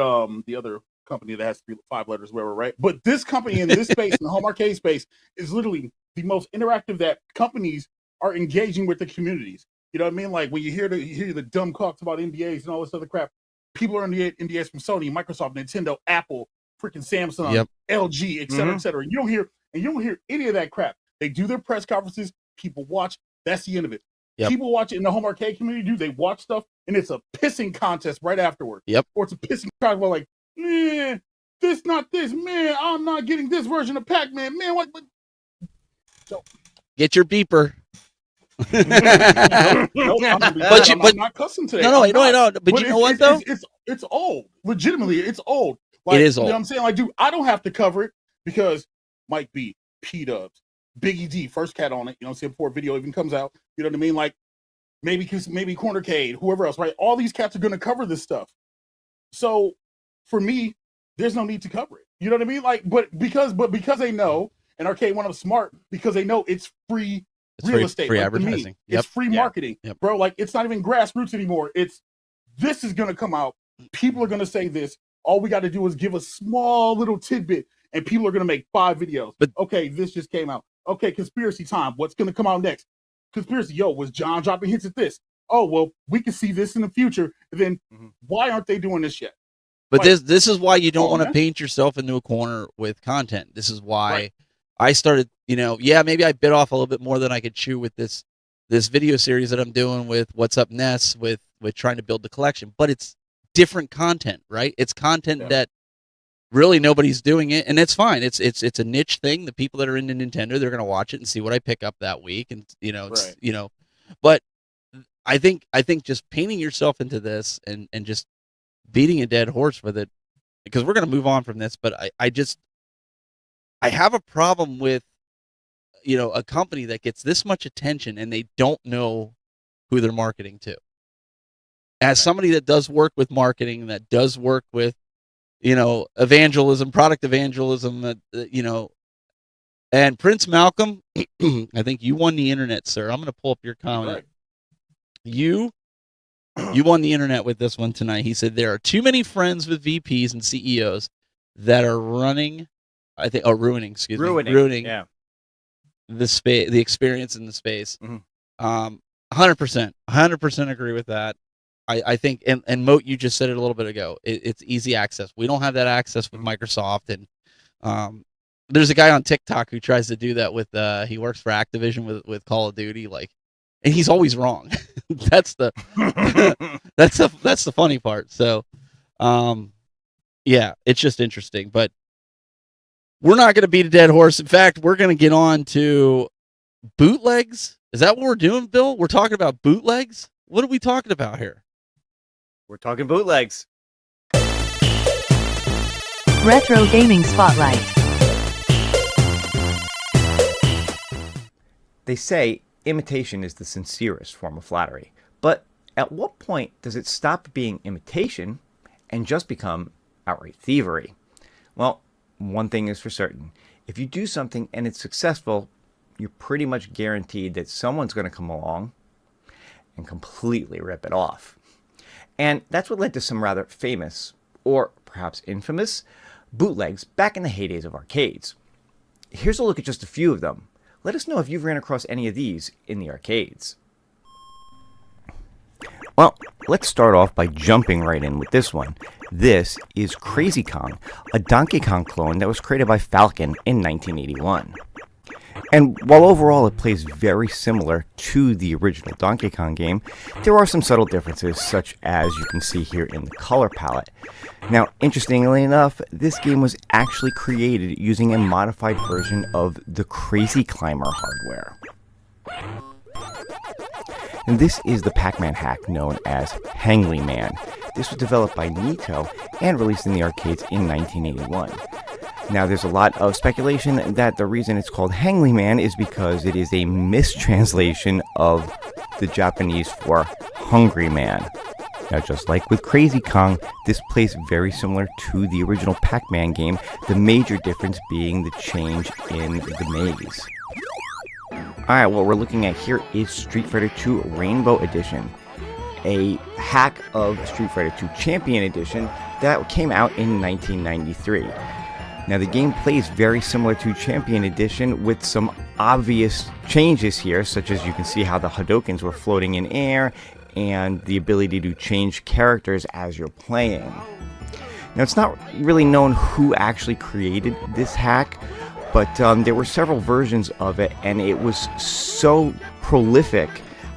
the other company that has 5 letters, whatever, right? But this company in this space, in the home arcade space, is literally the most interactive that companies are engaging with the communities. You know what I mean? Like when you hear the dumb talks about NDAs and all this other crap, people are in the NDAs from Sony, Microsoft, Nintendo, Apple, freaking Samsung, LG, et cetera, et cetera. And you don't hear any of that crap. They do their press conferences, people watch, that's the end of it. Yep. People watch it in the home arcade community, they watch stuff, and it's a pissing contest right afterward. Yep. Or it's a pissing contest where like, man, this, not this, man, I'm not getting this version of Pac-Man, man, what? So, get your beeper. no, I'm not cussing today. No. But you know what, though? It's old. Legitimately, it's old. Like, it is old. You know what I'm saying? Like, dude, I don't have to cover it because Mike B, P-Dubs, Biggie D, first cat on it, you know what I'm saying, before video even comes out, you know what I mean? Like, maybe Cornercade, whoever else, right? All these cats are going to cover this stuff. So, for me, there's no need to cover it. You know what I mean? Like, but because they know, and Arcade One Up smart, because they know it's free real estate. Free like advertising. It's free marketing. Yep. Bro, like, it's not even grassroots anymore. This is going to come out. People are going to say this. All we got to do is give a small little tidbit, and people are going to make 5 videos. But okay, this just came out. Okay, conspiracy time. What's going to come out next? Conspiracy. Yo, was John dropping hints at this? Oh, well, we can see this in the future. And then why aren't they doing this yet? But like, this is why you don't want to paint yourself into a corner with content. This is why I started, maybe I bit off a little bit more than I could chew with this video series that I'm doing with What's Up Ness, with trying to build the collection. But it's different content, right? It's content that really nobody's doing it, and it's fine. It's a niche thing. The people that are into Nintendo, they're going to watch it and see what I pick up that week, and But I think just painting yourself into this and just beating a dead horse with it, because we're going to move on from this. But I have a problem with a company that gets this much attention and they don't know who they're marketing to. As somebody that does work with marketing, that does work with evangelism, product evangelism, and Prince Malcolm, I think you won the internet, sir. I'm going to pull up your comment. Right. You won the internet with this one tonight. He said there are too many friends with VPs and CEOs that are ruining the space, the experience in the space. 100% agree with that. I think, and Moat, you just said it a little bit ago. It's easy access. We don't have that access with Microsoft, and there's a guy on TikTok who tries to do that with. He works for Activision with Call of Duty, and he's always wrong. that's the funny part. So, it's just interesting. But we're not going to beat a dead horse. In fact, we're going to get on to bootlegs. Is that what we're doing, Bill? We're talking about bootlegs. What are we talking about here? We're talking bootlegs. Retro Gaming Spotlight. They say imitation is the sincerest form of flattery. But at what point does it stop being imitation and just become outright thievery? Well, one thing is for certain. If you do something and it's successful, you're pretty much guaranteed that someone's going to come along and completely rip it off. And that's what led to some rather famous, or perhaps infamous, bootlegs back in the heydays of arcades. Here's a look at just a few of them. Let us know if you've ran across any of these in the arcades. Well, let's start off by jumping right in with this one. This is Crazy Kong, a Donkey Kong clone that was created by Falcon in 1981. And while overall it plays very similar to the original Donkey Kong game, there are some subtle differences, such as you can see here in the color palette. Now, interestingly enough, this game was actually created using a modified version of the Crazy Climber hardware. And this is the Pac-Man hack known as Hangly Man. This was developed by Nito and released in the arcades in 1981. Now, there's a lot of speculation that the reason it's called Hangly Man is because it is a mistranslation of the Japanese for Hungry Man. Now, just like with Crazy Kong, this plays very similar to the original Pac-Man game, the major difference being the change in the maze. Alright, what we're looking at here is Street Fighter II Rainbow Edition, a hack of Street Fighter II Champion Edition that came out in 1993. Now, the game plays very similar to Champion Edition with some obvious changes here, such as you can see how the Hadokens were floating in air and the ability to change characters as you're playing. Now, it's not really known who actually created this hack, but there were several versions of it, and it was so prolific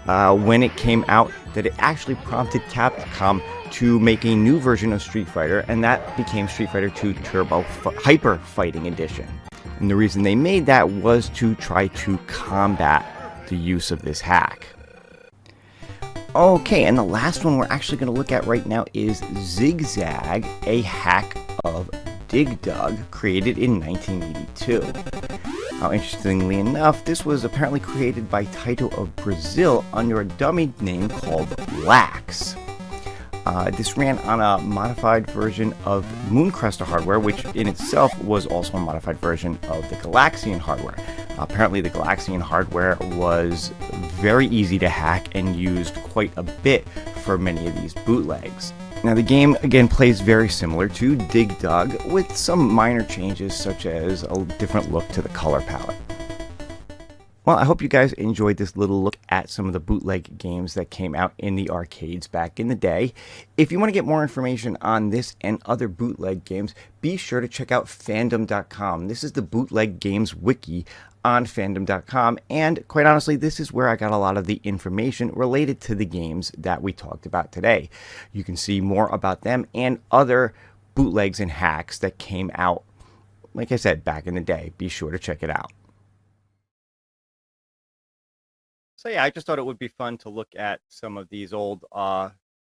when it came out that it actually prompted Capcom to make a new version of Street Fighter, and that became Street Fighter II Turbo Hyper Fighting Edition. And the reason they made that was to try to combat the use of this hack. Okay, and the last one we're actually going to look at right now is Zigzag, a hack of Dig Dug, created in 1982. Now, interestingly enough, this was apparently created by Taito of Brazil under a dummy name called Lax. This ran on a modified version of Mooncrester hardware, which in itself was also a modified version of the Galaxian hardware. Apparently, the Galaxian hardware was very easy to hack and used quite a bit for many of these bootlegs. Now, the game again plays very similar to Dig Dug, with some minor changes such as a different look to the color palette. Well, I hope you guys enjoyed this little look at some of the bootleg games that came out in the arcades back in the day. If you want to get more information on this and other bootleg games, be sure to check out fandom.com. This is the bootleg games wiki on fandom.com, and quite honestly, this is where I got a lot of the information related to the games that we talked about today. You can see more about them and other bootlegs and hacks that came out, like I said, back in the day. Be sure to check it out. So yeah, I just thought it would be fun to look at some of these old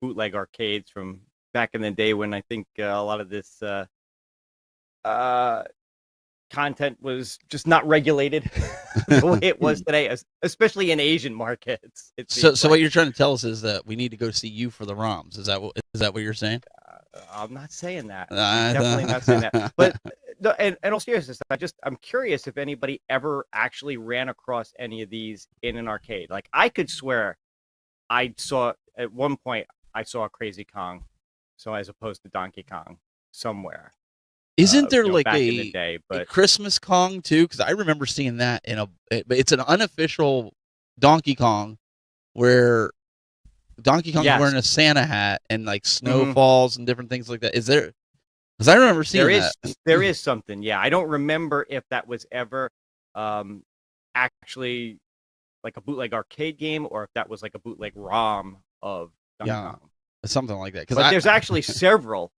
bootleg arcades from back in the day when I think a lot of this content was just not regulated the way it was today, especially in Asian markets. So what you're trying to tell us is that we need to go see you for the ROMs. Is that what you're saying? I'm not saying that. I'm definitely not saying that. But no, and all seriousness, I'm curious if anybody ever actually ran across any of these in an arcade. Like, I could swear I saw at one point I saw a Crazy Kong, so as opposed to Donkey Kong somewhere. Isn't there like back in the day, a Christmas Kong too? Because I remember seeing that but it's an unofficial Donkey Kong where Donkey Kong's wearing a Santa hat and like snow falls and different things like that. Is there? Because I remember seeing that. There is something. Yeah, I don't remember if that was ever actually like a bootleg arcade game or if that was like a bootleg ROM of Donkey Kong. Something like that. But there's actually several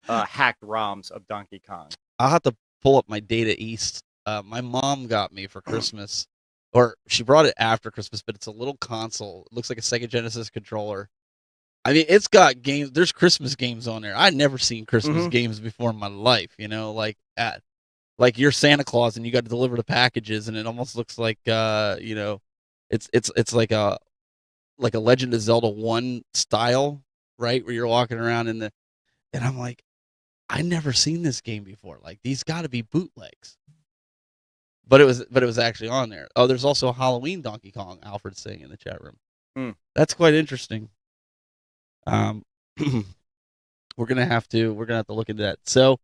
hacked ROMs of Donkey Kong. I'll have to pull up my Data East. My mom got me for Christmas, or she brought it after Christmas, but it's a little console. It looks like a Sega Genesis controller. I mean, it's got games. There's Christmas games on there. I'd never seen Christmas games before in my life, like that. like you're Santa Claus and you got to deliver the packages, and it almost looks like it's like a Legend of Zelda 1 style, right? Where you're walking around and I'm like, I never seen this game before. Like, these got to be bootlegs. But it was actually on there. Oh, there's also a Halloween Donkey Kong, Alfred's saying in the chat room. That's quite interesting. We're gonna have to look into that. So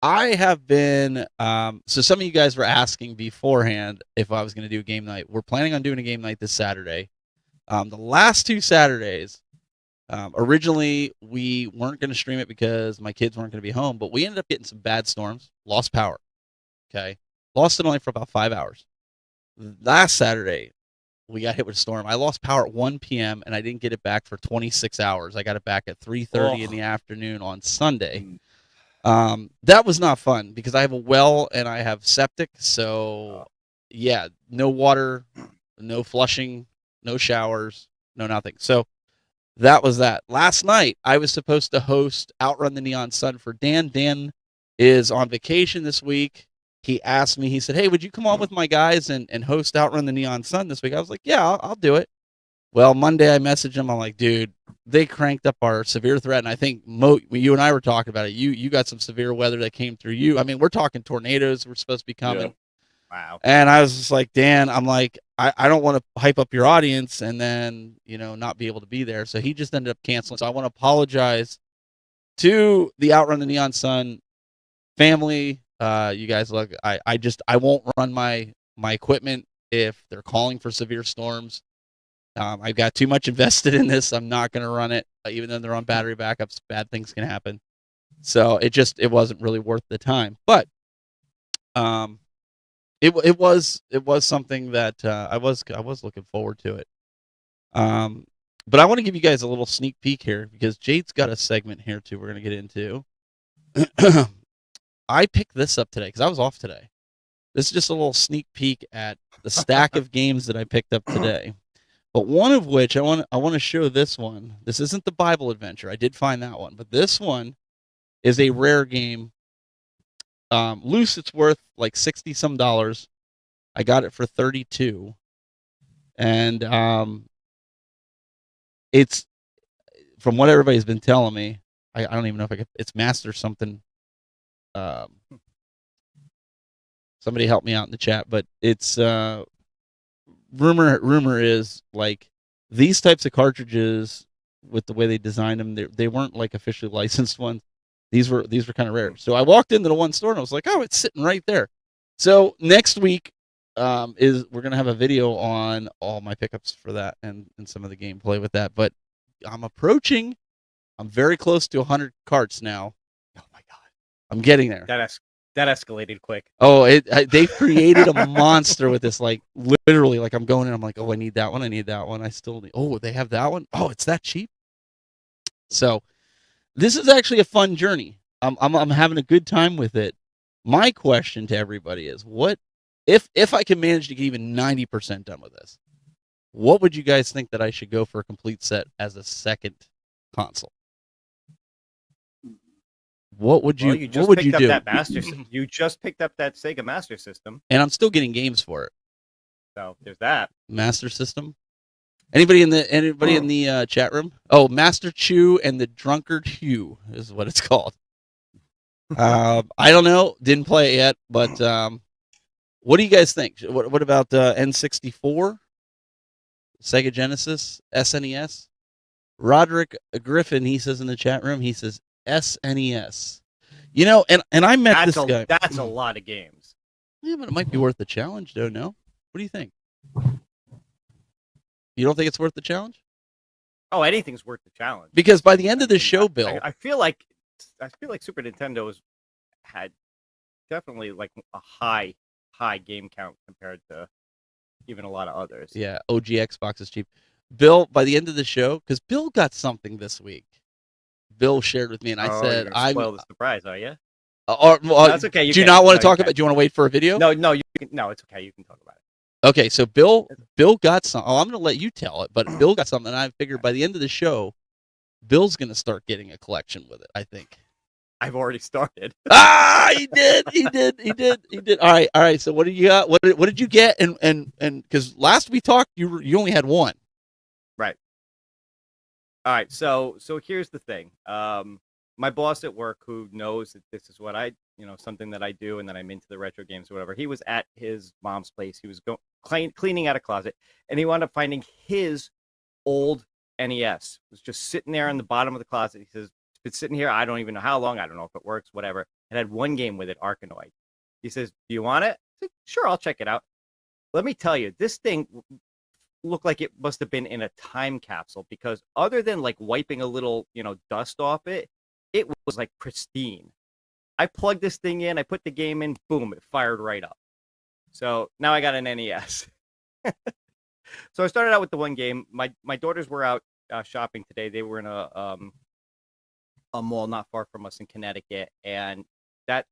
I have been so some of you guys were asking beforehand if I was gonna do a game night. We're planning on doing a game night this Saturday. The last 2 Saturdays, originally we weren't gonna stream it because my kids weren't gonna be home, but we ended up getting some bad storms, lost power. Okay. Lost it only for about 5 hours. Last Saturday, we got hit with a storm. I lost power at 1 p.m. and I didn't get it back for 26 hours. I got it back at 3:30 in the afternoon on Sunday. That was not fun because I have a well and I have septic. So, yeah, no water, no flushing, no showers, no nothing. So that was that. Last night, I was supposed to host Outrun the Neon Sun for Dan. Dan is on vacation this week. He asked me, he said, hey, would you come on with my guys and host Outrun the Neon Sun this week? I was like, yeah, I'll do it. Well, Monday I messaged him. I'm like, dude, they cranked up our severe threat. And I think you and I were talking about it. You got some severe weather that came through you. I mean, we're talking tornadoes were supposed to be coming. Yeah. Wow. And I was just like, Dan, I'm like, I don't want to hype up your audience and then, not be able to be there. So he just ended up canceling. So I want to apologize to the Outrun the Neon Sun family. You guys, look, I won't run my equipment if they're calling for severe storms. I've got too much invested in this. I'm not going to run it, even though they're on battery backups. Bad things can happen. So it wasn't really worth the time. But it was something that I was looking forward to it. But I want to give you guys a little sneak peek here because Jayde's got a segment here too. We're going to get into. I picked this up today because I was off today. This is just a little sneak peek at the stack of games that I picked up today. But one of which I want to show this one. This isn't the Bible Adventure. I did find that one, but this one is a rare game. Loose, it's worth like $60 some. I got it for $32, and it's from what everybody's been telling me. I don't even know if it's Master something. Somebody help me out in the chat, but it's rumor is like these types of cartridges with the way they designed them, they weren't like officially licensed ones. These were kind of rare. So I walked into the one store and I was like, oh, it's sitting right there. So next week we're gonna have a video on all my pickups for that and some of the gameplay with that. But I'm very close to 100 carts now. Oh my god. I'm getting there. That escalated quick. Oh, they created a monster with this, like literally, like I'm going in, I'm like, oh, I need that one. I still need. Oh, they have that one. Oh, it's that cheap. So, this is actually a fun journey. I'm having a good time with it. My question to everybody is, what if I can manage to get even 90% done with this? What would you guys think that I should go for a complete set as a second console? What would you? Well, what would you do? You just picked up that Sega Master System, and I'm still getting games for it. So there's that Master System. Anybody in the chat room? Oh, Master Chew and the Drunkard Hugh is what it's called. I don't know. Didn't play it yet, but what do you guys think? What about N64, Sega Genesis, SNES? Roderick Griffin, he says in the chat room, he says SNES. And I met this guy. That's a lot of games. Yeah, but it might be worth the challenge, though. No, what do you think? You don't think it's worth the challenge? Oh, anything's worth the challenge. Because by the end of the show, Bill, I feel like Super Nintendo had definitely like a high game count compared to even a lot of others. Yeah, OG Xbox is cheap. Bill, by the end of the show, because Bill got something this week. Bill shared with me, and I said, "I'm spoil the surprise, are you?" That's okay. Do you not want to talk about? Do you want to wait for a video? No, you can. No, it's okay. You can talk about it. Okay, so Bill got some. Oh, I'm going to let you tell it, but Bill got something, and I figured by the end of the show, Bill's going to start getting a collection with it. I think. I've already started. He did. All right. So what did you got? What did you get? And because last we talked, you only had one. Right. All right. So here's the thing. My boss at work, who knows that this is what something that I do, and that I'm into the retro games or whatever. He was at his mom's place. He was cleaning out a closet, and he wound up finding his old NES. It was just sitting there on the bottom of the closet. He says, "It's been sitting here. I don't even know how long. I don't know if it works. Whatever." It had one game with it, Arkanoid. He says, "Do you want it?" I said, "Sure, I'll check it out." Let me tell you, this thing looked like it must have been in a time capsule, because other than like wiping a little, dust off it, it was like pristine. I plugged this thing in, I put the game in, boom, it fired right up. So now I got an NES. So I started out with the one game. My daughters were out shopping today. They were in a mall not far from us in Connecticut, and that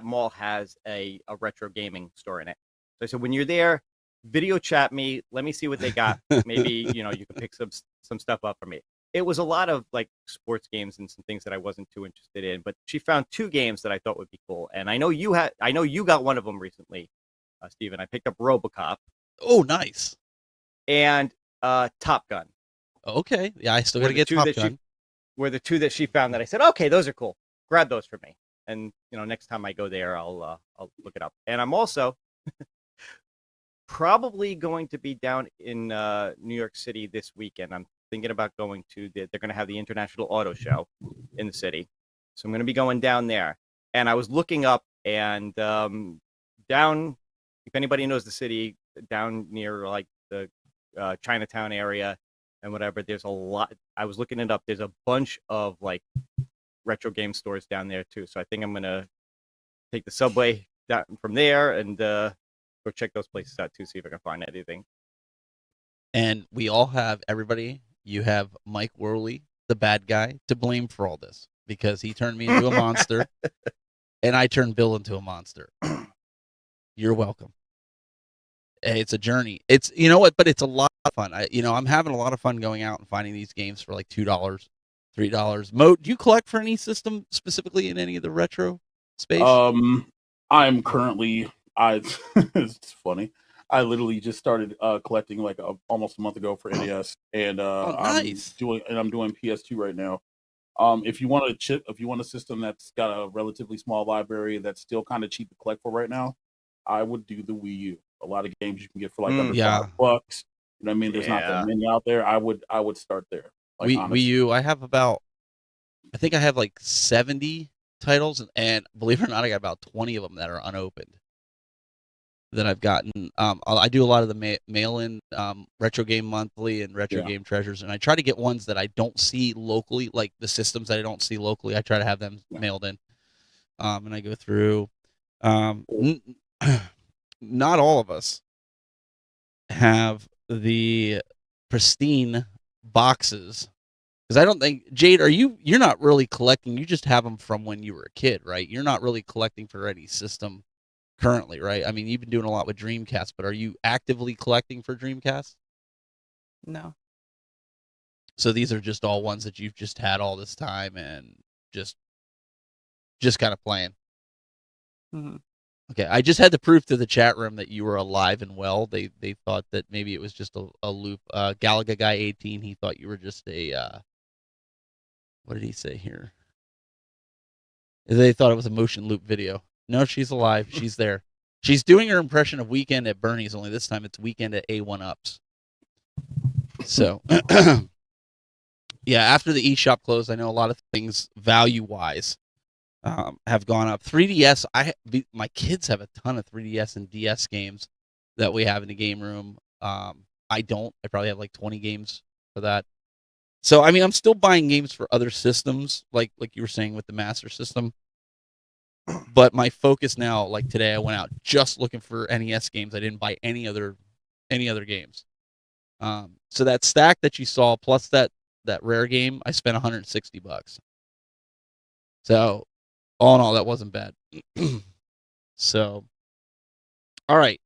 mall has a retro gaming store in it. So I said, when you're there, video chat me. Let me see what they got. Maybe you can pick some stuff up for me. It was a lot of like sports games and some things that I wasn't too interested in. But she found two games that I thought would be cool, and I know you got one of them recently, Steven. I picked up RoboCop. Oh, nice. And Top Gun. Okay, yeah, I still got to get Top Gun. Were the two that she found that I said, okay, those are cool. Grab those for me. And next time I go there, I'll look it up. And I'm also probably going to be down in New York City this weekend. I'm thinking about going to they're going to have the International Auto Show in the city, so I'm going to be going down there. And I was looking up, and down, if anybody knows the city, down near like the Chinatown area and whatever, there's a lot. I was looking it up. There's a bunch of like retro game stores down there too. So I think I'm gonna take the subway down from there and go check those places out too, see if I can find anything. And we all have, everybody, you have Mike Worley, the bad guy, to blame for all this, because he turned me into a monster and I turned Bill into a monster. You're welcome. It's a journey. It's, you know what, but it's a lot of fun. I'm having a lot of fun going out and finding these games for like $2, $3. Mo, do you collect for any system specifically in any of the retro space? I'm currently, it's funny. I literally just started collecting like almost a month ago for NES, and nice. I'm doing PS2 right now. If you want a system that's got a relatively small library that's still kind of cheap to collect for right now, I would do the Wii U. A lot of games you can get for like under $5. You know what I mean? There's not that many out there. I would start there. Like, Wii U, I have I think I have like 70 titles, and believe it or not, I got about 20 of them that are unopened that I've gotten. I do a lot of the mail-in Retro Game Monthly and Retro Game Treasures, and I try to get ones that I don't see locally, like the systems that I don't see locally. I try to have them mailed in, and I go through. Not all of us have the pristine boxes, because I don't think, Jade, you're not really collecting. You just have them from when you were a kid, right? You're not really collecting for any system currently, right? I mean, you've been doing a lot with Dreamcast, but are you actively collecting for Dreamcast? No. So these are just all ones that you've just had all this time and just kind of playing. Mm-hmm. Okay, I just had to prove to the chat room that you were alive and well. They thought that maybe it was just a loop. Galaga Guy 18, he thought you were just a what did he say here? They thought it was a motion loop video. No, she's alive. She's there. She's doing her impression of Weekend at Bernie's, only this time it's Weekend at A1 Ups. So, yeah, after the eShop closed, I know a lot of things value-wise have gone up. 3DS, my kids have a ton of 3DS and DS games that we have in the game room. I don't. I probably have like 20 games for that. So, I mean, I'm still buying games for other systems, like you were saying with the Master System. But my focus now, like today, I went out just looking for NES games. I didn't buy any other games. So that stack that you saw, plus that rare game, I spent $160. So, all in all, that wasn't bad. So, all right,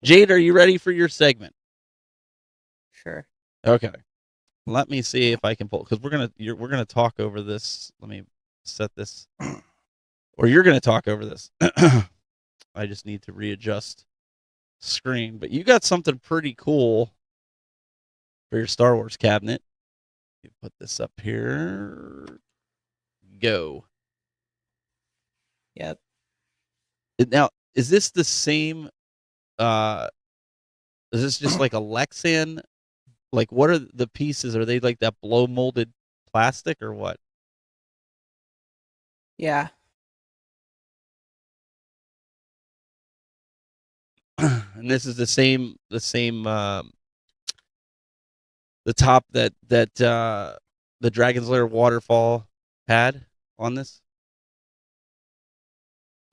Jade, are you ready for your segment? Sure. Okay. Let me see if I can pull, because we're gonna talk over this. Let me set this, or you're going to talk over this. I just need to readjust screen. But you got something pretty cool for your Star Wars cabinet. You put this up here. Go. Yep. Now, is this the same? Is this just like a Lexan? Like, what are the pieces? Are they like that blow molded plastic or what? Yeah. And this is the same. The top that the Dragon's Lair waterfall had on this.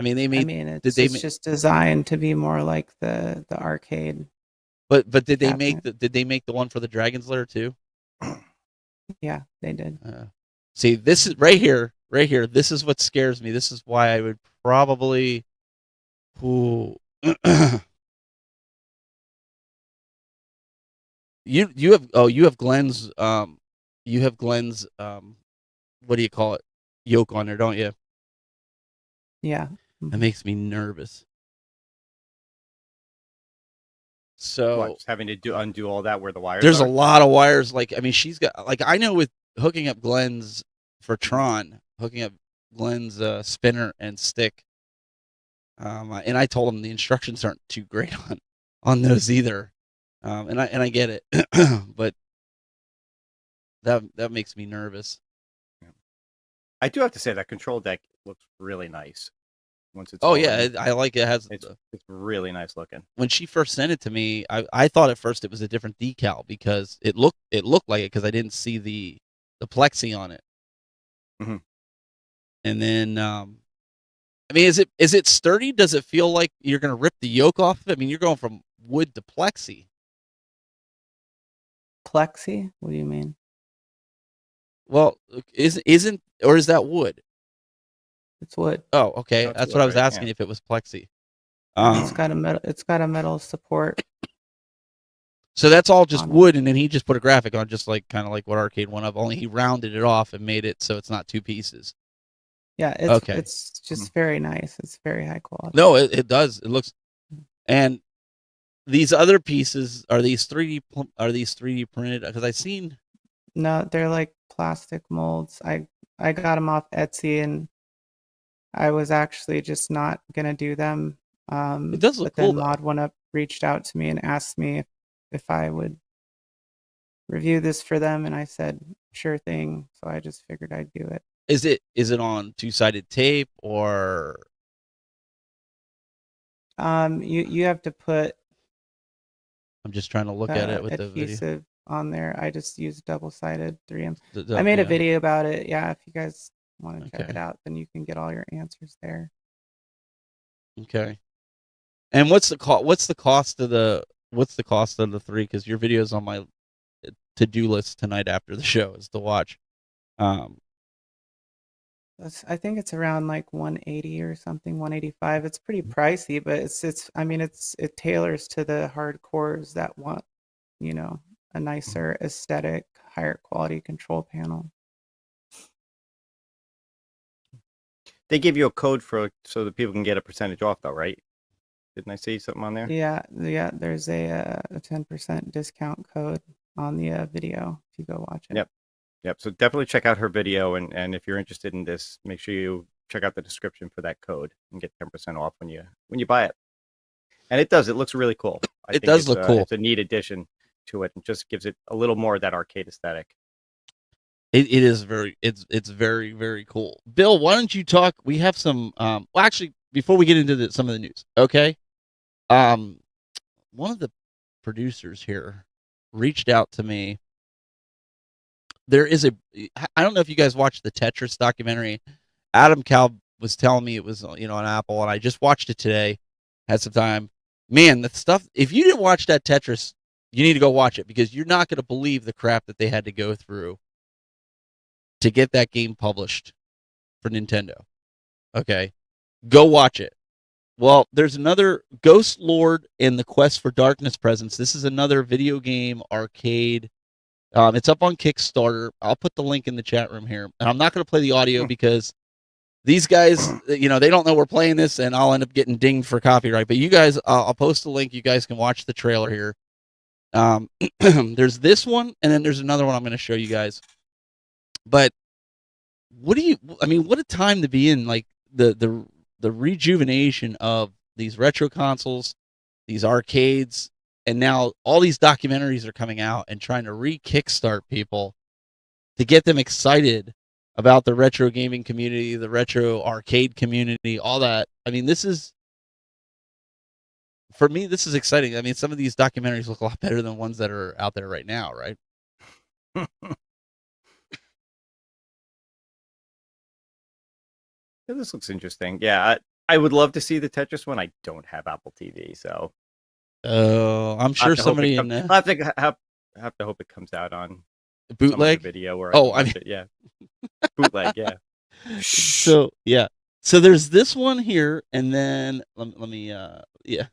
I mean, It's just designed to be more like the arcade. But did they cabinet. make the one for the Dragon's Lair too? Yeah, they did. See, this is right here. This is what scares me. This is why I would probably. Ooh. You have Glenn's what do you call it, yoke on there, don't you? Yeah. That makes me nervous. So just having to undo all that where the wires there's are? a lot of wires. Like, I mean, she's got, like, I know with hooking up Glenn's for Tron, hooking up Glenn's spinner and stick. And I told him the instructions aren't too great on those either. And I get it, but that makes me nervous. I do have to say that control deck looks really nice. Once it's I like it. It's really nice looking. When she first sent it to me, I thought at first it was a different decal because it looked like it because I didn't see the plexi on it. Mm-hmm. And then I mean, is it sturdy? Does it feel like you're gonna rip the yoke off of it? I mean, you're going from wood to plexi. Plexi? What do you mean? Well, isn't or is that wood? It's wood. Oh, okay. No, it's That's wood, what I was right? asking, Yeah. if it was plexi. It's got a metal. It's got a metal support. So that's all just on it. wood, and then he just put a graphic on, just like kind of like what Arcade One Up. Only he rounded it off and made it so it's not two pieces. Yeah, Okay. it's just very nice. It's very high quality. No, it does. It looks. And these other pieces, are these 3D printed? Because I've seen. No, they're like plastic molds. I got them off Etsy, and I was actually just not gonna do them. It does look but cool, then though. Mod One Up reached out to me and asked me if I would review this for them, and I said sure thing. So I just figured I'd do it. Is it on two-sided tape or? You have to put I'm just trying to look at it with the video. adhesive on there. I just used double-sided 3M. The- I made a yeah. video about it. Yeah, if you guys want to check Okay. it out, then you can get all your answers there. Okay. And what's the cost of the 3? Because your video's on my to-do list tonight after the show is to watch. I think it's around like 180 or something, 185. It's pretty pricey, but it tailors to the hardcores that want, a nicer aesthetic, higher quality control panel. They give you a code so that people can get a percentage off, though, right? Didn't I see something on there? Yeah, there's a 10% discount code on the video if you go watch it. Yep. So definitely check out her video, and if you're interested in this, make sure you check out the description for that code and get 10% off when you buy it. And it looks really cool. It does look cool. It's a neat addition to it, and just gives it a little more of that arcade aesthetic. It is it's very, very cool. Bill, why don't you talk? We have some. Well, actually, before we get into some of the news, okay. One of the producers here reached out to me. There is I don't know if you guys watched the Tetris documentary. Adam Cal was telling me it was on Apple, and I just watched it today. Had some time. Man, the stuff. If you didn't watch that Tetris, you need to go watch it, because you're not going to believe the crap that they had to go through to get that game published for Nintendo. Okay, go watch it. Well, there's another Ghost Lord and the Quest for Darkness Presence. This is another video game arcade. It's up on Kickstarter. I'll put the link in the chat room here. And I'm not going to play the audio because these guys, you know, they don't know we're playing this, and I'll end up getting dinged for copyright. But you guys, I'll post a link. You guys can watch the trailer here. There's this one, and then there's another one I'm going to show you guys. But what a time to be in, like the rejuvenation of these retro consoles, these arcades, and now all these documentaries are coming out and trying to re-kickstart people to get them excited about the retro gaming community, the retro arcade community, all that. I mean, for me, this is exciting. I mean, some of these documentaries look a lot better than ones that are out there right now, right? This looks interesting. Yeah, I would love to see the Tetris one. I don't have Apple TV, so. Oh, I'm sure somebody in I have to hope it comes out on bootleg video. Where yeah, bootleg, yeah. So yeah, so there's this one here, and then let me yeah,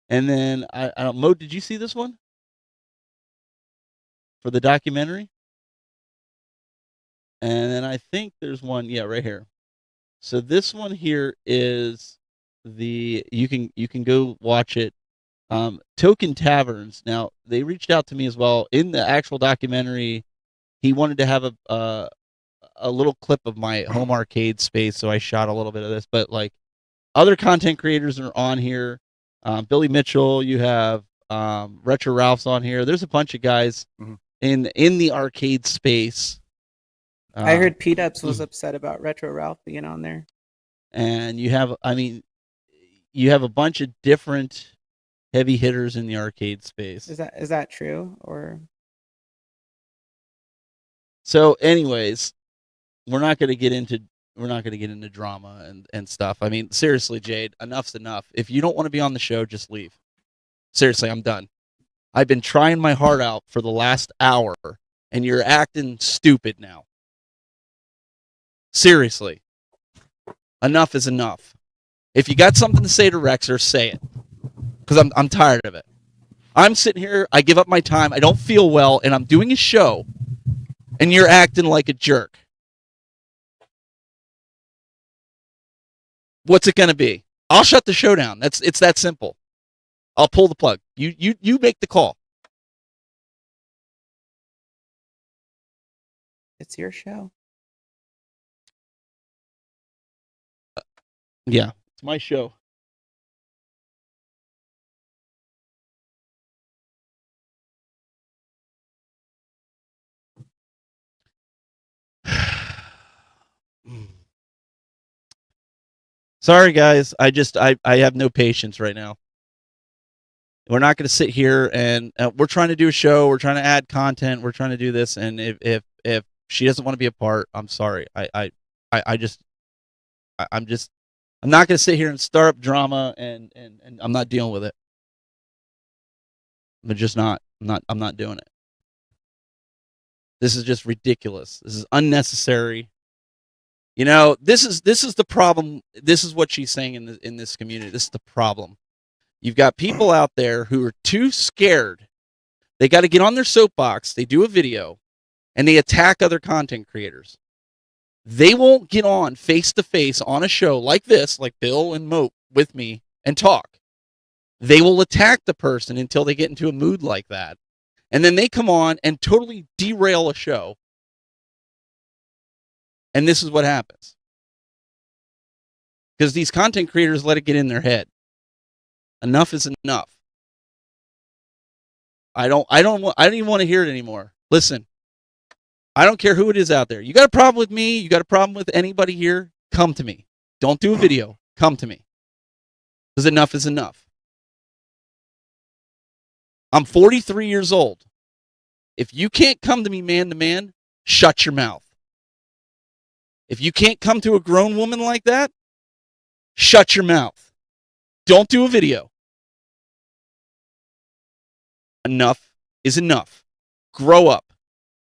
and then I don't. Mo, did you see this one for the documentary? And then I think there's one, yeah, right here. So this one here is you can go watch it. Token Taverns. Now they reached out to me as well in the actual documentary. He wanted to have a little clip of my home arcade space, so I shot a little bit of this. But like other content creators are on here. Billy Mitchell, you have Retro Ralph's on here. There's a bunch of guys in the arcade space. I heard P-Dubs was upset about Retro Ralph being on there. And you have a bunch of different heavy hitters in the arcade space. Is that true? Or so anyways, we're not going to get into drama and stuff. I mean, seriously, Jade, enough's enough. If you don't want to be on the show, just leave. Seriously, I'm done. I've been trying my heart out for the last hour, and you're acting stupid now. Seriously. Enough is enough. If you got something to say to Rexer, say it. Because I'm tired of it. I'm sitting here, I give up my time, I don't feel well, and I'm doing a show, and you're acting like a jerk. What's it going to be? I'll shut the show down. It's that simple. I'll pull the plug. You make the call. It's your show. Yeah, it's my show. Sorry, guys. I have no patience right now. We're not going to sit here and we're trying to do a show. We're trying to add content. We're trying to do this. And if she doesn't want to be a part, I'm sorry. I'm not going to sit here and start up drama and I'm not dealing with it. I'm just not. I'm not doing it. This is just ridiculous. This is unnecessary. You know, this is the problem. This is what she's saying in this community. This is the problem. You've got people out there who are too scared. They got to get on their soapbox. They do a video, and they attack other content creators. They won't get on face to face on a show like this, like Bill and Moat with me, and talk. They will attack the person until they get into a mood like that, and then they come on and totally derail a show. And this is what happens. Because these content creators let it get in their head. Enough is enough. I don't even want to hear it anymore. Listen, I don't care who it is out there. You got a problem with me? You got a problem with anybody here? Come to me. Don't do a video. Come to me. Because enough is enough. I'm 43 years old. If you can't come to me man to man, shut your mouth. If you can't come to a grown woman like that, shut your mouth. Don't do a video. Enough is enough. Grow up.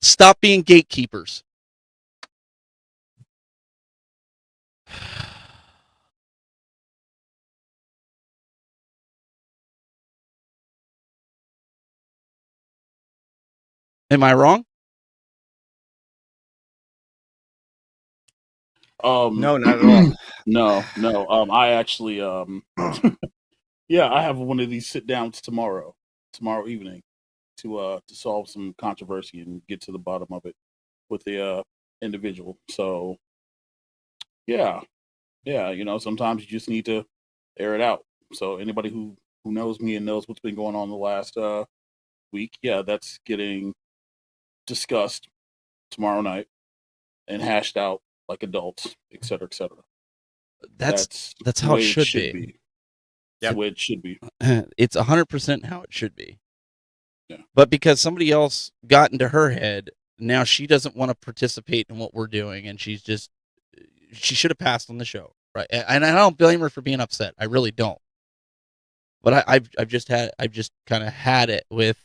Stop being gatekeepers. Am I wrong? No, not at all. no. I actually, yeah, I have one of these sit downs tomorrow evening, to solve some controversy and get to the bottom of it with the individual. So yeah, sometimes you just need to air it out. So anybody who knows me and knows what's been going on the last week, yeah, that's getting discussed tomorrow night and hashed out like adults, et cetera, et cetera. That's the how it way should be. That's the way it should be. It's 100% how it should be. Yeah. But because somebody else got into her head, now she doesn't want to participate in what we're doing, and she should have passed on the show, right? And I don't blame her for being upset. I really don't. But I've just kind of had it with,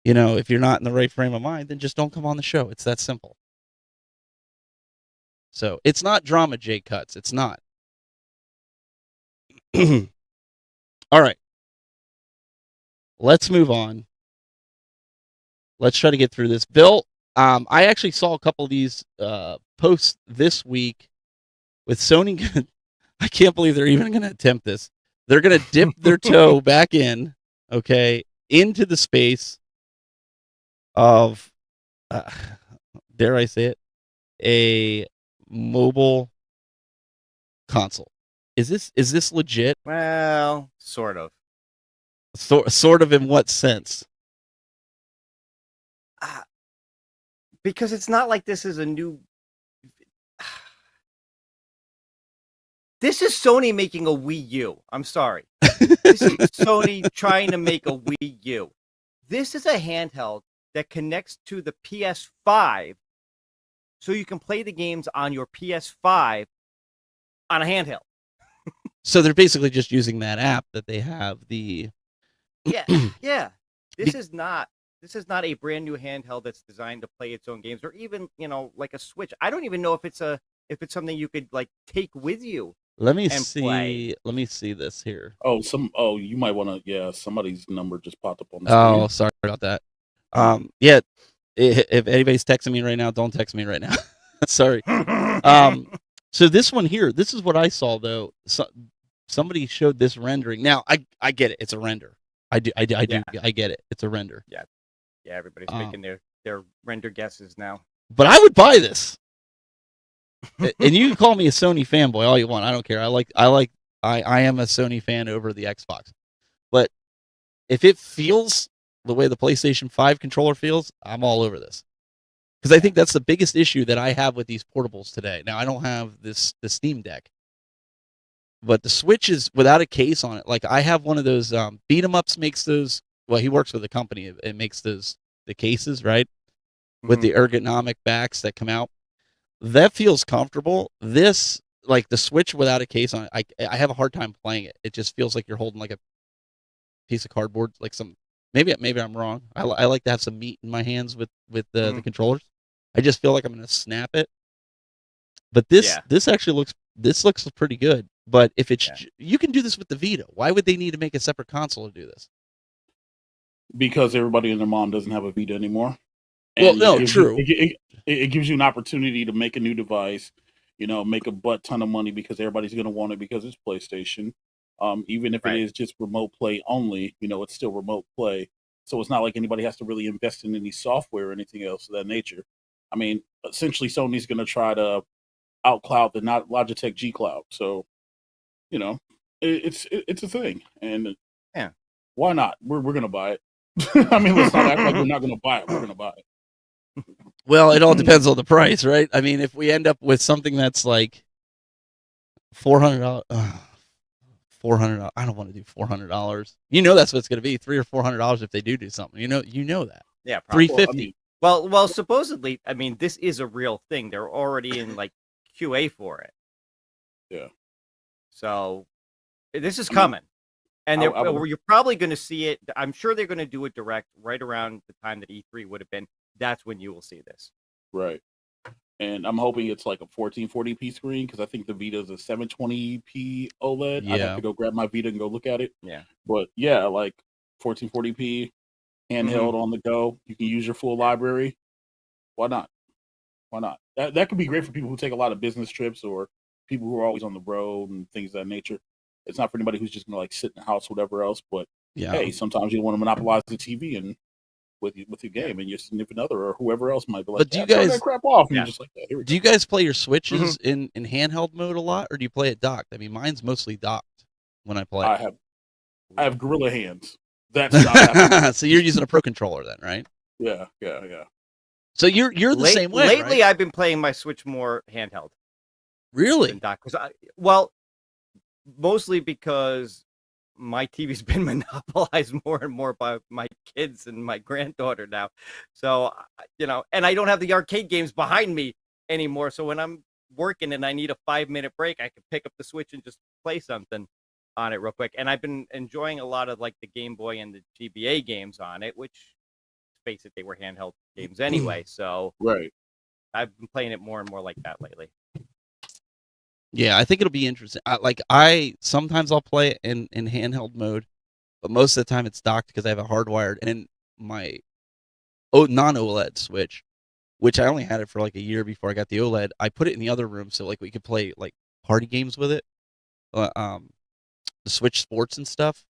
if you're not in the right frame of mind, then just don't come on the show. It's that simple. So it's not drama, Jay Cuts. It's not. All right. Let's move on. Let's try to get through this. Bill, I actually saw a couple of these posts this week with Sony. I can't believe they're even going to attempt this. They're going to dip their toe back in, okay, into the space of, dare I say it, a mobile console. Is this legit? Well, sort of. Sort of in what sense? Because it's not like this is a new. This is Sony making a Wii U. I'm sorry. This is Sony trying to make a Wii U. This is a handheld that connects to the PS5, so you can play the games on your PS5 on a handheld. So they're basically just using that app that they have. Yeah. This is not a brand new handheld that's designed to play its own games, or even like a Switch. I don't even know if it's something you could like take with you. Let me see. Play. Let me see this here. You might want to. Yeah, somebody's number just popped up on the screen. Oh, sorry about that. Yeah. If anybody's texting me right now, don't text me right now. Sorry. So this one here, this is what I saw though. Somebody showed this rendering. Now I get it. It's a render. I get it. It's a render. Yeah, everybody's making their render guesses now. But I would buy this. And you can call me a Sony fanboy all you want. I don't care. I am a Sony fan over the Xbox. But if it feels the way the PlayStation 5 controller feels, I'm all over this. Because I think that's the biggest issue that I have with these portables today. Now I don't have the Steam Deck, but the Switch is without a case on it. Like I have one of those Beat 'em Ups makes those. Well, he works with a company. It makes the cases, right, with the ergonomic backs that come out. That feels comfortable. This, like the Switch without a case on it, I have a hard time playing it. It just feels like you're holding like a piece of cardboard, like some. Maybe I'm wrong. I like to have some meat in my hands with the controllers. I just feel like I'm going to snap it. But this actually looks pretty good. But if it's you can do this with the Vita. Why would they need to make a separate console to do this? Because everybody and their mom doesn't have a Vita anymore. And well, no, true. It gives you an opportunity to make a new device, make a butt ton of money because everybody's going to want it because it's PlayStation. Even if it is just remote play only, it's still remote play. So it's not like anybody has to really invest in any software or anything else of that nature. I mean, essentially, Sony's going to try to outcloud the Logitech G Cloud. So, it's a thing, and why not? We're going to buy it. I mean, let's not act like we're not going to buy it. We're going to buy it. Well, it all depends on the price, right? I mean, if we end up with something that's like $400, $400. I don't want to do $400. That's what it's going to be, $300 or $400 if they do something. You know that. Yeah, probably. $350. Well, supposedly, I mean, this is a real thing. They're already in like QA for it. Yeah. So this is coming, and you're probably going to see it. I'm sure they're going to do it direct right around the time that E3 would have been. That's when you will see this. Right. And I'm hoping it's like a 1440p screen because I think the Vita is a 720p OLED. Yeah. I'd have to go grab my Vita and go look at it. Yeah. But yeah, like 1440p, handheld on the go. You can use your full library. Why not? Why not? That could be great for people who take a lot of business trips or people who are always on the road and things of that nature. It's not for anybody who's just gonna like sit in the house, whatever else. But Yeah. hey, sometimes you want to monopolize the TV and with your game, and your significant other or whoever else might be like, But do you turn guys- that crap off? And Yeah. you're just like, yeah, here we Do go. you guys play your Switches in handheld mode a lot, or do you play it docked? I mean, mine's mostly docked when I play. I have gorilla hands. That's not happening. So you're using a Pro Controller then, right? Yeah. So you're the same way, Lately, right? I've been playing my Switch more handheld Really? than dock. Well, mostly because my TV's been monopolized more and more by my kids and my granddaughter now. So, and I don't have the arcade games behind me anymore. So when I'm working and I need a 5-minute break, I can pick up the Switch and just play something on it real quick. And I've been enjoying a lot of like the Game Boy and the GBA games on it, which, face it, they were handheld games anyway. So Right. I've been playing it more and more like that lately. Yeah, I think it'll be interesting. I sometimes I'll play it in handheld mode, but most of the time it's docked because I have a hardwired and my non-OLED Switch, which I only had it for like a year before I got the OLED. I put it in the other room so like we could play like party games with it, the Switch Sports and stuff.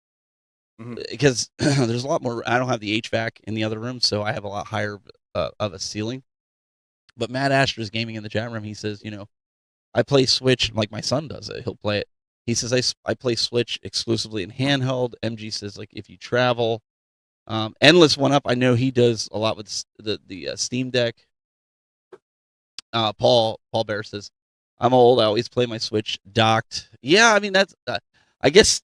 Because there's a lot more. I don't have the HVAC in the other room, so I have a lot higher of a ceiling. But Matt Asher's gaming in the chat room. He says, I play Switch like my son does it. He'll play it. He says I play Switch exclusively in handheld. MG says like if you travel. Endless One Up. I know he does a lot with the Steam Deck. Paul Bear says I'm old. I always play my Switch docked. Yeah, I mean that's. I guess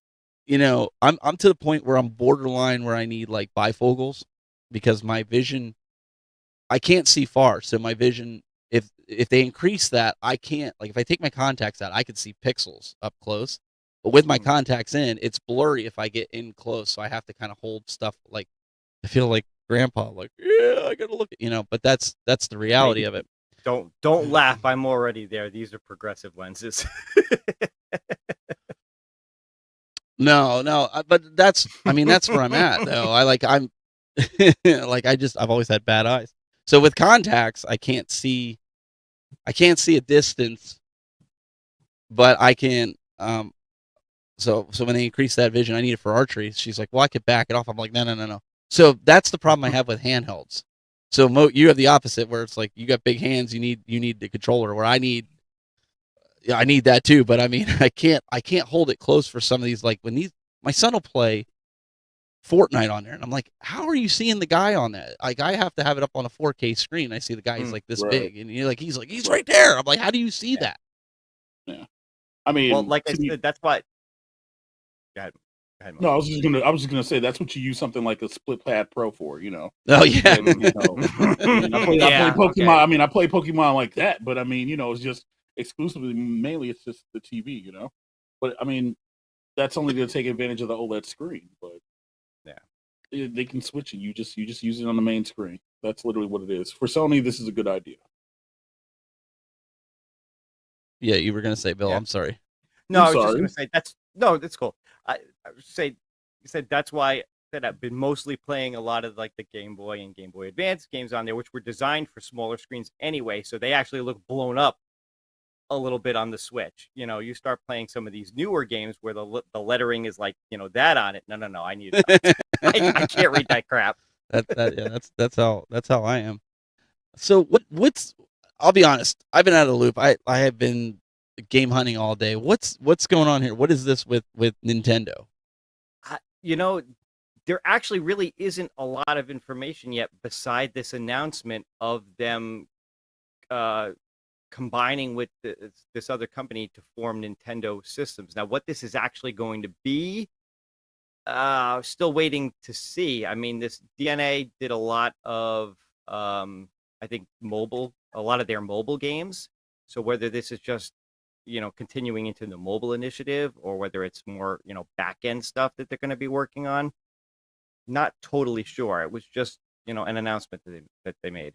I'm to the point where I'm borderline where I need like bifocals because my vision. I can't see far, so my vision. If they increase that, I can't, like if I take my contacts out, I can see pixels up close. But with my contacts in, it's blurry if I get in close. So I have to kind of hold stuff like I feel like grandpa, like, yeah, I gotta look at but that's the reality of it. Don't laugh. I'm already there. These are progressive lenses. No, but that's where I'm at though. I'm I've always had bad eyes. So with contacts, I can't see a distance, but I can. So when they increase that vision, I need it for archery. She's like, well, I could back it off. I'm like, no. So that's the problem I have with handhelds. So you have the opposite, where it's like you got big hands, you need the controller. Where I need that too. But I mean, I can't hold it close for some of these. Like my son will play Fortnite on there, and I'm like, how are you seeing the guy on that? Like, I have to have it up on a 4K screen. I see the guy, he's like this big, and he's right there. I'm like, how do you see that? Yeah, I mean, well, like I said, that's why. Go ahead. No, I was just gonna say that's what you use something like a Split Pad Pro for, Oh yeah. And, I play Pokemon. Okay. I mean, I play Pokemon like that, but I mean, it's just exclusively, mainly, it's just the TV, But I mean, that's only going to take advantage of the OLED screen. But yeah, they can switch it. You just use it on the main screen. That's literally what it is. For Sony, this is a good idea. Yeah, you were going to say, Bill. Yeah. I'm sorry. No, I was just going to say that's cool. I said that's why I said I've been mostly playing a lot of like the Game Boy and Game Boy Advance games on there, which were designed for smaller screens anyway, so they actually look blown up a little bit on the Switch. You start playing some of these newer games where the lettering is like that on it. No, I need it. I can't read that crap. That's how I am. So what's I'll be honest. I've been out of the loop. I have been game hunting all day. What's going on here? What is this with Nintendo? There actually really isn't a lot of information yet beside this announcement of them combining with this other company to form Nintendo Systems. Now, what this is actually going to be, still waiting to see. I mean, this DNA did a lot of, I think, a lot of their mobile games. So whether this is just, continuing into the mobile initiative or whether it's more, back-end stuff that they're going to be working on, not totally sure. It was just, an announcement that they made.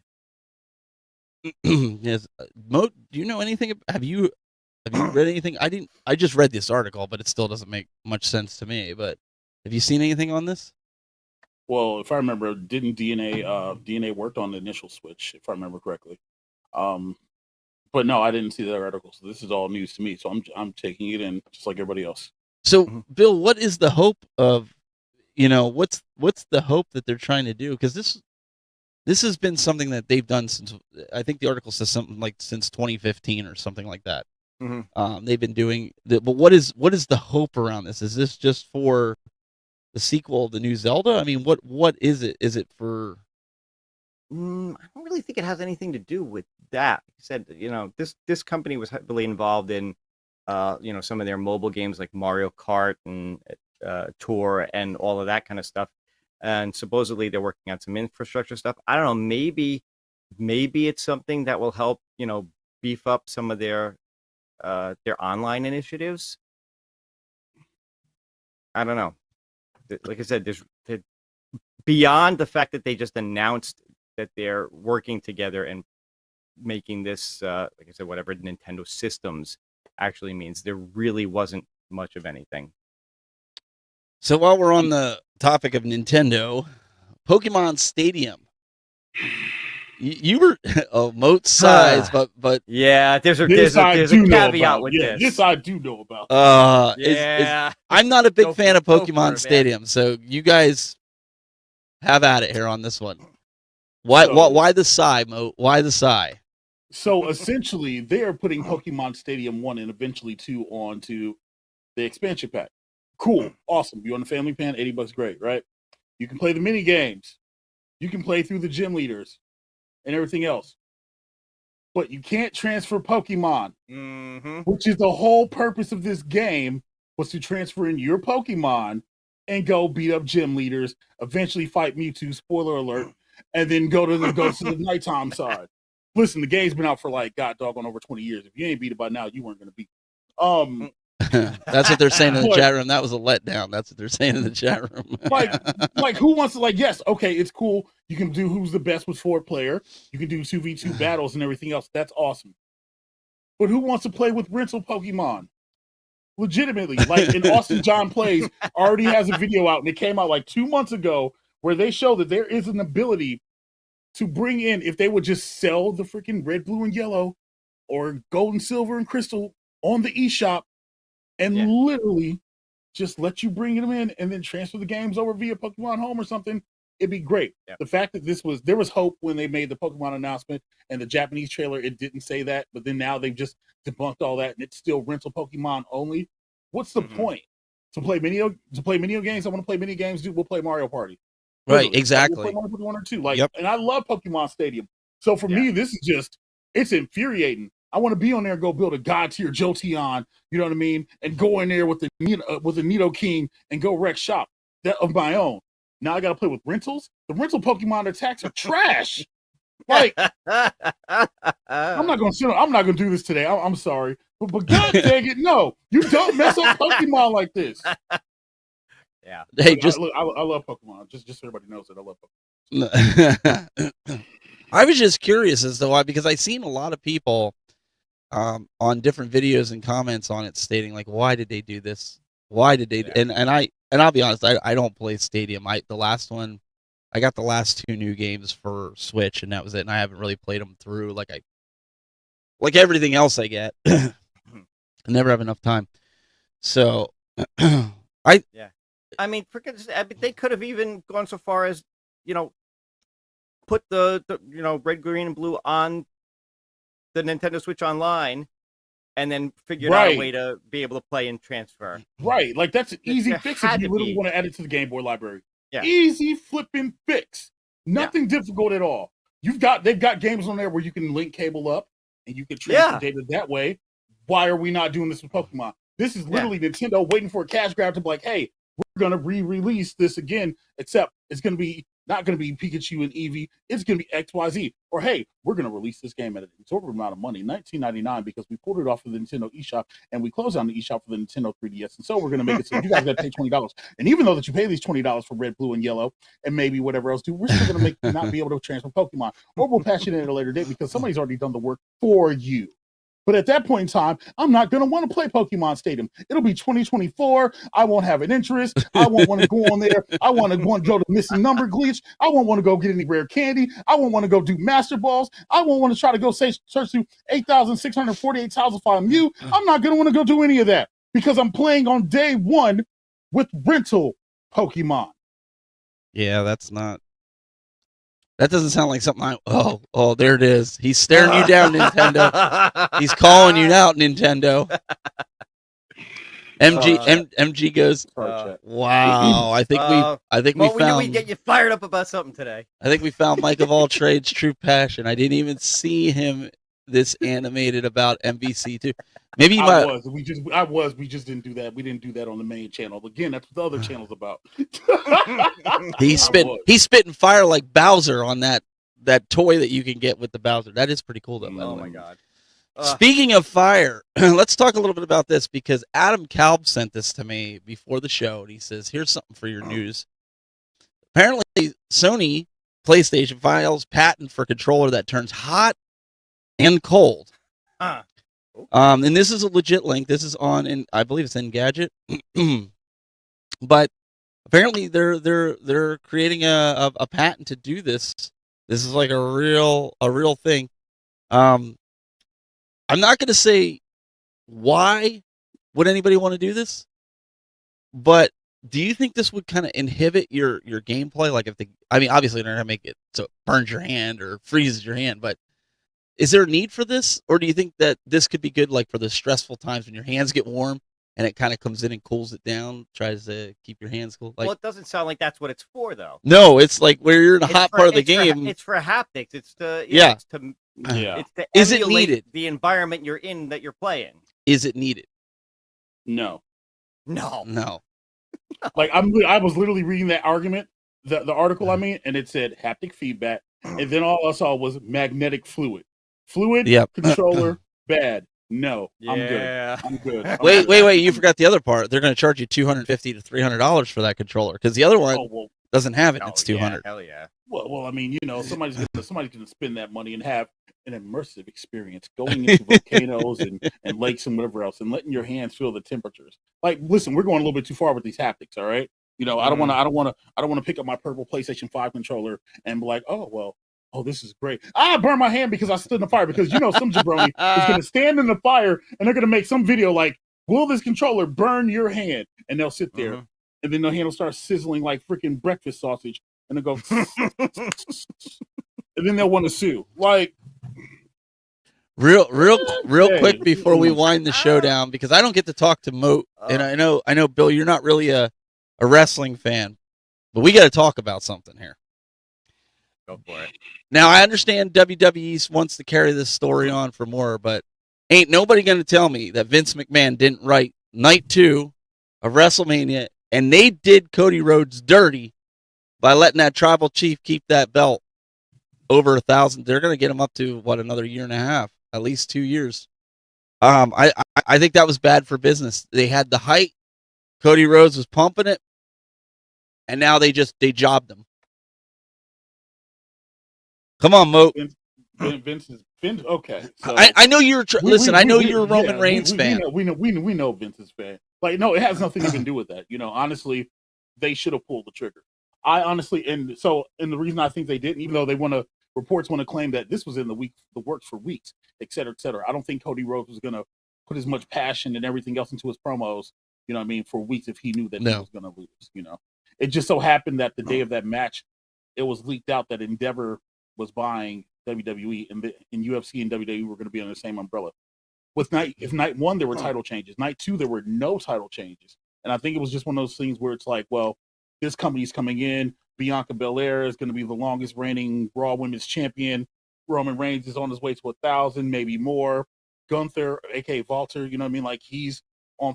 Yes. Mo, do you know anything? Have you read anything? I just read this article, but it still doesn't make much sense to me. But have you seen anything on this? Well, if I remember, didn't DNA worked on the initial Switch, if I remember correctly. But no, I didn't see that article, so this is all news to me. So I'm taking it in just like everybody else. So, Bill, what is the hope of, what's the hope that they're trying to do? Because this has been something that they've done since, I think the article says something like since 2015 or something like that. They've been doing but what is the hope around this? Is this just for the sequel, the new Zelda? I mean, what is it? Is it for? I don't really think it has anything to do with that. Like I said, this company was heavily involved in, some of their mobile games like Mario Kart and Tour and all of that kind of stuff. And supposedly they're working on some infrastructure stuff. I don't know. Maybe it's something that will help, beef up some of their online initiatives. I don't know. Like I said, there's beyond the fact that they just announced that they're working together and making this, like I said, whatever Nintendo systems actually means, there really wasn't much of anything. So while we're on the topic of Nintendo, Pokemon Stadium. You were moat size, but yeah, there's a caveat with this. This I do know about. I'm not a big fan of Pokemon Stadium, so you guys have at it here on this one. Why the sigh, Moat? Why the sigh? So essentially, they are putting Pokemon Stadium 1 and eventually 2 onto the expansion pack. Cool, awesome. You on the family plan, $80, great, right? You can play the mini games. You can play through the gym leaders and everything else. But you can't transfer Pokemon, which is the whole purpose of this game, was to transfer in your Pokemon and go beat up gym leaders, eventually fight Mewtwo, spoiler alert, and then go to the nighttime side. Listen, the game's been out for like god doggone over 20 years. If you ain't beat it by now, you weren't gonna beat it. That's what they're saying in the chat room. That was a letdown. That's what they're saying in the chat room. like who wants to yes, okay, it's cool. You can do who's the best with 4-player. You can do 2v2 battles and everything else. That's awesome. But who wants to play with rental Pokemon? Legitimately, like in Austin John Plays already has a video out, and it came out like 2 months ago, where they show that there is an ability to bring in, if they would just sell the freaking red, blue, and yellow, or gold and silver and crystal on the eShop, and literally just let you bring them in and then transfer the games over via Pokemon Home or something, it'd be great. Yep. The fact that there was hope when they made the Pokemon announcement and the Japanese trailer, it didn't say that, but then now they've just debunked all that and it's still rental Pokemon only. What's the point? To play video games? I want to play mini games, dude. We'll play Mario Party. Right, exactly. We'll play Mario Party 1 or 2. And I love Pokemon Stadium. So for me, this is just, it's infuriating. I want to be on there and go build a god tier Jolteon, you know what I mean? And go in there with the Nidoking and go wreck shop that of my own. Now I got to play with rentals. The rental Pokemon attacks are trash. I'm not going to do this today. I'm sorry. But god dang it, no. You don't mess up Pokemon like this. Yeah. Hey, I love Pokemon. Just so everybody knows that I love Pokemon. I was just curious as to why, because I've seen a lot of people on different videos and comments on it stating like, why did they do this? Why did they? And I'll be honest, I don't play Stadium. I got the last 2 new games for Switch, and that was it. And I haven't really played them through like everything else I get. I never have enough time. So I mean, they could have even gone so far as, put the red, green, and blue on the Nintendo Switch Online, and then figured out a way to be able to play and transfer. Right, like that's an easy fix if you literally want to add it to the Game Boy library. Yeah. Easy flipping fix. Nothing difficult at all. They've got games on there where you can link cable up and you can transfer data that way. Why are we not doing this with Pokemon? This is literally Nintendo waiting for a cash grab to be like, hey, we're gonna re-release this again, except it's gonna be not gonna be Pikachu and Eevee, it's gonna be XYZ. Or hey, we're gonna release this game at an exorbitant amount of money, $19.99, because we pulled it off of the Nintendo eShop and we closed down the eShop for the Nintendo 3DS, and so we're gonna make it so you guys gotta pay $20. And even though that you pay these $20 for red, blue, and yellow, and maybe whatever else, dude, we're still gonna make you not be able to transfer Pokemon, or we'll patch it in at a later date because somebody's already done the work for you. But at that point in time, I'm not going to want to play Pokemon Stadium. It'll be 2024. I won't have an interest. I won't want to go on there. I want to go to missing number glitch. I won't want to go get any rare candy. I won't want to go do Master Balls. I won't want to try to go search through 8,648 tiles to find Mew. I'm not going to want to go do any of that because I'm playing on day one with rental Pokemon. Yeah, that doesn't sound like something oh, there it is. He's staring you down, Nintendo. He's calling you out, Nintendo. MG goes, wow. I think we found. We get you fired up about something today. I think we found Mike of all trades' true passion. I didn't even see him this animated about MVC2. Maybe We just didn't do that. We didn't do that on the main channel. Again, that's what the other channel's about. He's spitting fire like Bowser on that toy that you can get with the Bowser. That is pretty cool, though. Oh my god! Speaking of fire, let's talk a little bit about this because Adam Kalb sent this to me before the show, and he says, "Here's something for your news." Apparently, Sony PlayStation files patent for controller that turns hot and cold. And this is a legit link. This is on, I believe it's Engadget. But apparently, they're creating a patent to do this. This is like a real thing. I'm not going to say why would anybody want to do this, but do you think this would kind of inhibit your gameplay? Like obviously they're going to make it so it burns your hand or freezes your hand, but is there a need for this, or do you think that this could be good, like for the stressful times when your hands get warm and it kind of comes in and cools it down, tries to keep your hands cool? Like, well, it doesn't sound like that's what it's for, though. No, it's like where you're in a hot part of the game. It's for haptics. It's to It's to is it needed? The environment you're in that you're playing. Is it needed? No. Like I was literally reading that argument, the article I mean, and it said haptic feedback, and then all I saw was magnetic fluid. Controller, bad. No, yeah. I'm good. Wait! You forgot the other part. They're going to charge you $250 to $300 for that controller because the other one doesn't have it. It's $200. Hell yeah. Well, I mean, somebody's gonna spend that money and have an immersive experience going into volcanoes and lakes and whatever else, and letting your hands feel the temperatures. Like, listen, we're going a little bit too far with these haptics. All right, I don't want to pick up my purple PlayStation 5 controller and be like, oh, this is great. I burned my hand because I stood in the fire because some jabroni is going to stand in the fire and they're going to make some video like, will this controller burn your hand? And they'll sit there and then their hand will start sizzling like freaking breakfast sausage and they'll go, and then they'll want to sue. Like, real quick before we wind the show down, because I don't get to talk to Moat, and I know, Bill, you're not really a wrestling fan, but we got to talk about something here. Go for it. Now, I understand WWE wants to carry this story on for more, but ain't nobody going to tell me that Vince McMahon didn't write Night 2 of WrestleMania, and they did Cody Rhodes dirty by letting that tribal chief keep that belt over 1,000. They're going to get him up to, another year and a half, at least 2 years. I think that was bad for business. They had the height. Cody Rhodes was pumping it, and now they jobbed him. Come on, Moat. Vince. Okay. So I know you're. Listen, I know you're a Roman Reigns fan. We know Vince's fan. Like, no, it has nothing to even do with that. honestly, they should have pulled the trigger. And the reason I think they didn't, even though reports want to claim that this was in the works for weeks, et cetera, et cetera. I don't think Cody Rhodes was going to put as much passion and everything else into his promos, for weeks if he knew that he was going to lose. It just so happened that the day of that match, it was leaked out that Endeavor was buying WWE, and UFC and WWE were going to be under the same umbrella. If night 1 there were title changes, night 2 there were no title changes, and I think it was just one of those things where it's like, well, this company's coming in. Bianca Belair is going to be the longest reigning Raw Women's Champion. Roman Reigns is on his way to 1,000, maybe more. Gunther, aka Walter, like he's on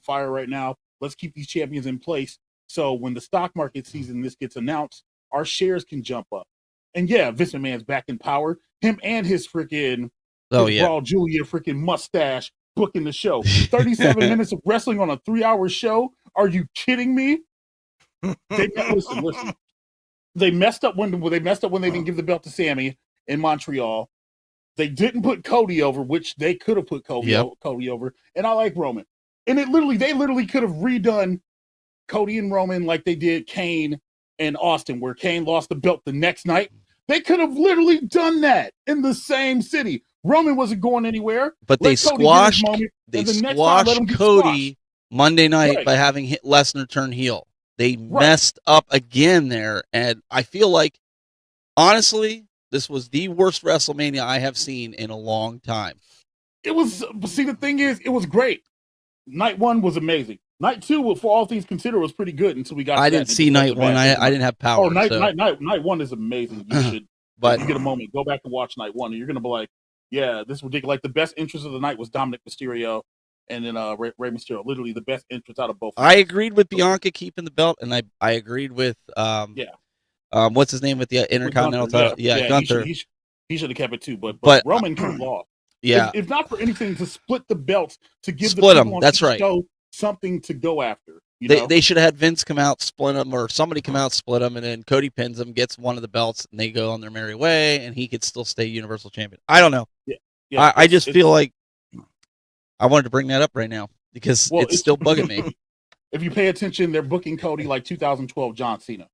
fire right now. Let's keep these champions in place so when the stock market season this gets announced, our shares can jump up. And yeah, Vince McMahon's back in power. Him and his freaking Raw Julia freaking mustache booking the show. 37 minutes of wrestling on a 3-hour show. Are you kidding me? Listen. They messed up when they didn't give the belt to Sammy in Montreal. They didn't put Cody over, which they could have put Cody over. And I like Roman. And they literally could have redone Cody and Roman like they did Kane and Austin, where Kane lost the belt the next night. They could have literally done that in the same city. Roman wasn't going anywhere. But they squashed Cody Monday night by having Lesnar turn heel. They messed up again there. And I feel like, honestly, this was the worst WrestleMania I have seen in a long time. It was, see, the thing is, it was great. Night 1 was amazing. Night 2, for all things considered, was pretty good until we got. I didn't see Night 1. I didn't have power. Oh, Night 1 is amazing. You should, but if you get a moment, go back and watch Night 1, and you're gonna be like, yeah, this is ridiculous. Like the best entrance of the night was Dominic Mysterio, and then Rey Mysterio. Literally the best entrance out of both. I agreed with Bianca keeping the belt, and I agreed with what's his name with the Intercontinental title? Yeah, Gunther. He should have kept it too, but Roman could have lost. Yeah, if not for anything, to split the belts to give split the them. That's right. Show something to go after. They should have had Vince come out, split them, or somebody come out, split them, and then Cody pins them, gets one of the belts, and they go on their merry way, and he could still stay Universal Champion. I don't know. Yeah, I just feel like I wanted to bring that up right now because it's still bugging me. If you pay attention, they're booking Cody like 2012 John Cena,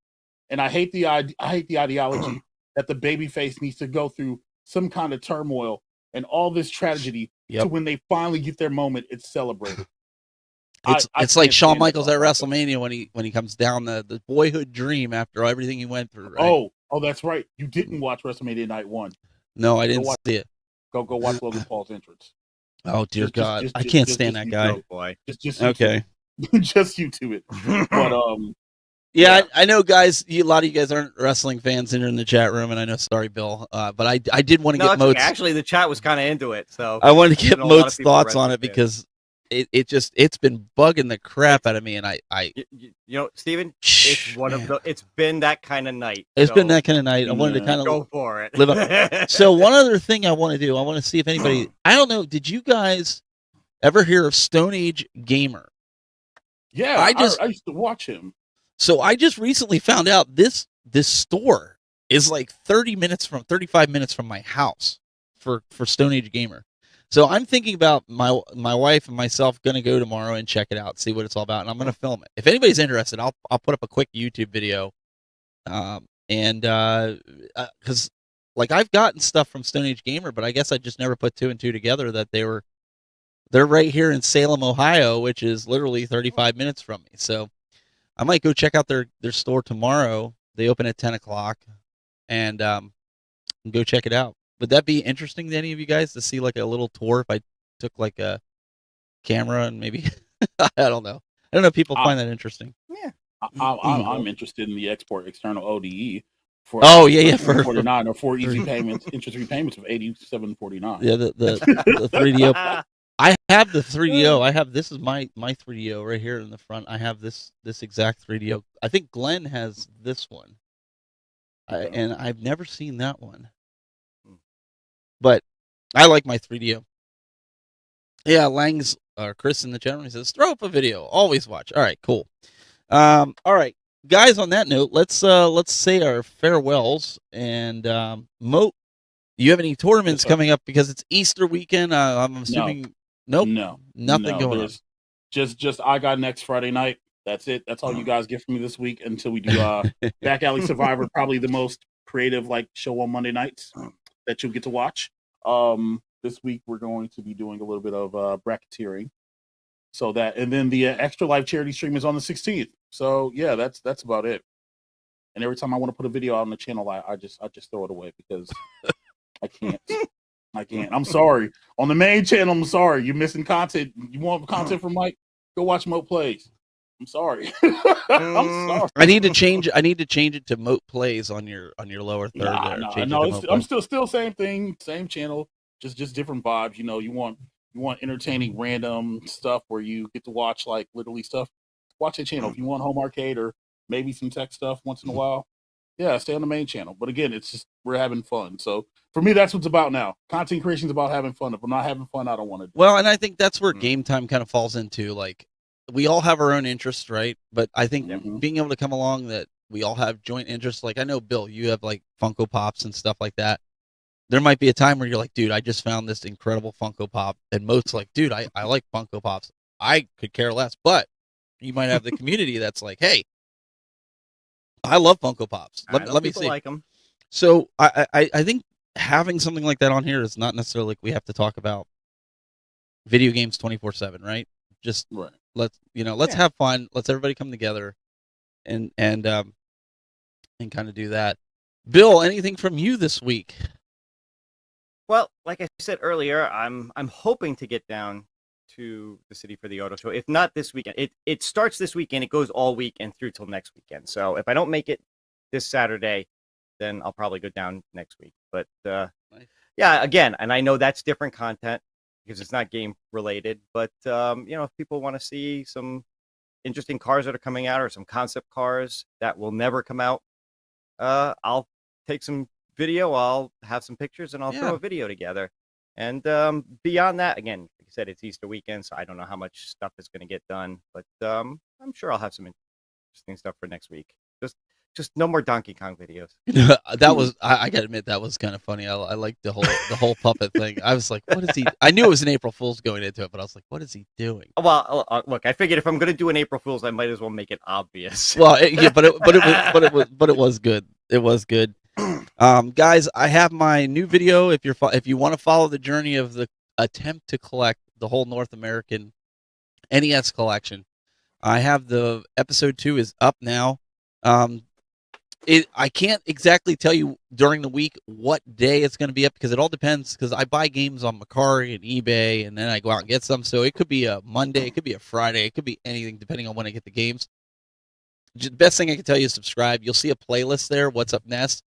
and I hate the ideology that the babyface needs to go through some kind of turmoil and all this tragedy to when they finally get their moment, it's celebrated. It's like Shawn Michaels at WrestleMania when he comes down the boyhood dream after everything he went through. Right? Oh, that's right. You didn't watch WrestleMania Night 1. No, I didn't see it. Go watch Logan Paul's entrance. Oh dear God, I can't stand that guy. Boy. Just okay. Just YouTube it. But yeah, I know, guys. A lot of you guys aren't wrestling fans in the chat room, and I know. Sorry, Bill, but I did want to get Moat's. Actually, the chat was kind of into it, so I wanted to get Moat's thoughts on it because it's been bugging the crap out of me, and Steven, it's been that kind of night. It's been that kind of night. I wanted to kind of go for it. Live up. So one other thing I want to do, I want to see if anybody. I don't know. Did you guys ever hear of Stone Age Gamer? Yeah, I used to watch him. So I just recently found out this store is like 35 minutes from my house for Stone Age Gamer. So I'm thinking about my wife and myself going to go tomorrow and check it out, see what it's all about, and I'm going to film it. If anybody's interested, I'll put up a quick YouTube video, because like I've gotten stuff from Stone Age Gamer, but I guess I just never put 2 and 2 together that they're right here in Salem, Ohio, which is literally 35 minutes from me. So I might go check out their store tomorrow. They open at 10 o'clock, and go check it out. Would that be interesting to any of you guys to see like a little tour if I took like a camera and maybe I don't know. I don't know if people find that interesting. Yeah. I'm interested in the export external ODE for for 49 or 4 easy payments, interest-free payments of $87.49. Yeah, the 3DO. I have the 3DO. This is my 3DO right here in the front. I have this exact 3DO. I think Glenn has this one. And I've never seen that one. But I like my 3DO. Yeah, Lang's Chris in the chat room, he says, throw up a video. Always watch. All right, cool. All right, guys, on that note, let's say our farewells. And Moat, you have any tournaments coming up because it's Easter weekend? I'm assuming nothing going on. Just I got next Friday night. That's it. That's all you guys get from me this week until we do Back Alley Survivor, probably the most creative show on Monday nights that you'll get to watch. This week we're going to be doing a little bit of bracketeering, and then the Extra Life charity stream is on the 16th. So yeah, that's about it. And every time I want to put a video out on the channel, I just throw it away because I can't. I'm sorry. On the main channel, I'm sorry. You're missing content. You want content from Mike? Go watch Moat Plays. I'm sorry. I'm sorry. I need to change it to Moat Plays on your lower third. I'm still same thing, same channel, just different vibes. You want entertaining random stuff where you get to watch literally stuff. Watch that channel. If you want home arcade or maybe some tech stuff once in a while, yeah, stay on the main channel. But again, it's just we're having fun. So for me, that's what's about now. Content creation is about having fun. If I'm not having fun, I don't want to do it. Well, and I think that's where game time kind of falls into we all have our own interests, right? But I think being able to come along that we all have joint interests. I know, Bill, you have Funko Pops and stuff like that. there might be a time where you're like, dude, I just found this incredible Funko Pop, and most like, dude, I like Funko Pops. I could care less, but you might have the community that's like, hey, I love Funko Pops. Let me see. Like them. So I think having something like that on here is not necessarily like we have to talk about video games 24/7, right? Just Right. let's have fun. Let's everybody come together and kind of do that. Bill, anything from you this week? Well, like I said earlier, I'm hoping to get down to the city for the auto show. If not this weekend, it starts this weekend. It goes all week and through till next weekend. So if I don't make it this Saturday, then I'll probably go down next week. But Nice. yeah, again, and I know that's different content because it's not game related. But if people want to see some interesting cars that are coming out or some concept cars that will never come out, I'll take some video, I'll have some pictures, and I'll throw a video together. And beyond that, again, like I said, it's Easter weekend, so I don't know how much stuff is going to get done, but I'm sure I'll have some interesting stuff for next week. Just no more Donkey Kong videos. That was I gotta admit that was kind of funny. I liked the whole puppet thing. I was like, what is he? I knew it was an April Fool's going into it, but I was like, what is he doing? Well, look, I figured if I'm going to do an April Fool's, I might as well make it obvious. Well, but it was good. It was good. Guys, I have my new video. If you want to follow the journey of the attempt to collect the whole North American NES collection, I have the episode 2 is up now. I can't exactly tell you during the week what day it's going to be up because it all depends. Because I buy games on Mercari and eBay, and then I go out and get some. So it could be a Monday, it could be a Friday, it could be anything depending on when I get the games. The best thing I can tell you is subscribe. You'll see a playlist there. What's up next?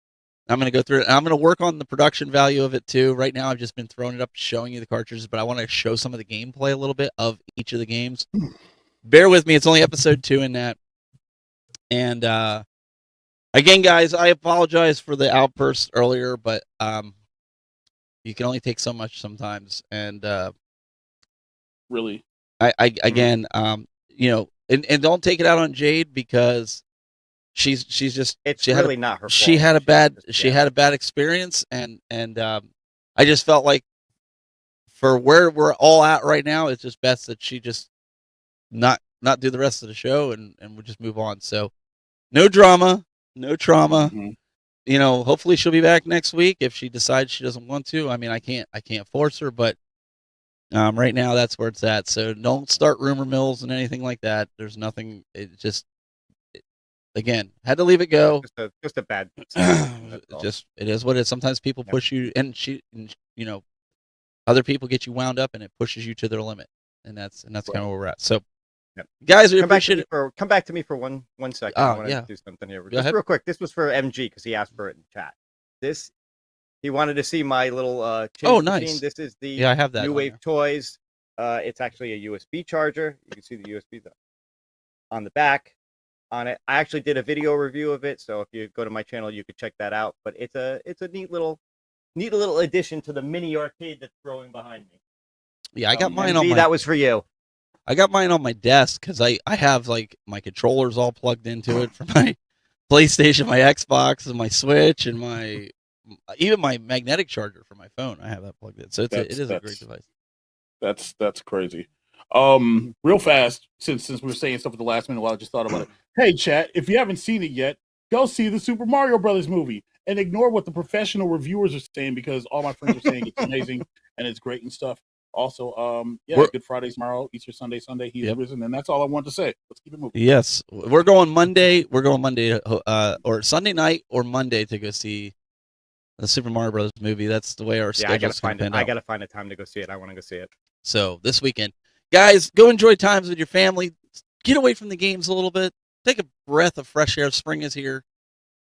I'm going to go through it. And I'm going to work on the production value of it too. Right now, I've just been throwing it up, showing you the cartridges, but I want to show some of the gameplay a little bit of each of the games. Bear with me. It's only episode 2 in that. And again, guys, I apologize for the outburst earlier, but you can only take so much sometimes. And Really, I again, and don't take it out on Jayde because she's just not her fault. She had a bad experience, and I just felt like for where we're all at right now, it's just best that she just not do the rest of the show and we'll just move on. So no drama, no trauma. Mm-hmm. Hopefully she'll be back next week if she decides she doesn't want to. I mean, I can't force her, but right now that's where it's at. So don't start rumor mills and anything like that. There's nothing. Again, had to leave it go. Just a bad. Just it is what it is. Sometimes people push you, and other people get you wound up, and it pushes you to their limit, and that's kind of where we're at. So, guys, we appreciate it. Come back to me for one second. I want to do something here, just real quick. This was for MG because he asked for it in chat. He wanted to see my little change nice machine. This is the I have that New Wave Toys. It's actually a USB charger. You can see the USB on the back. On it, I actually did a video review of it, so if you go to my channel, you could check that out. But it's a neat little addition to the mini arcade that's growing behind me. Yeah, I got mine on. That was for you. I got mine on my desk because I have like my controllers all plugged into it for my PlayStation, my Xbox, and my Switch, and even my magnetic charger for my phone. I have that plugged in, so it is a great device. That's crazy. Real fast, since we were saying stuff at the last minute, while I just thought about it. Hey, chat, if you haven't seen it yet, go see the Super Mario Brothers movie and ignore what the professional reviewers are saying because all my friends are saying it's amazing and it's great and stuff. Also, Good Friday tomorrow, Easter Sunday, he's risen, and that's all I wanted to say. Let's keep it moving. Yes, we're going Monday, or Sunday night or Monday to go see the Super Mario Brothers movie. That's the way our schedule's going to pan out. I got to find a time to go see it. I want to go see it. So this weekend, guys, go enjoy times with your family. Get away from the games a little bit. Take a breath of fresh air. Spring is here.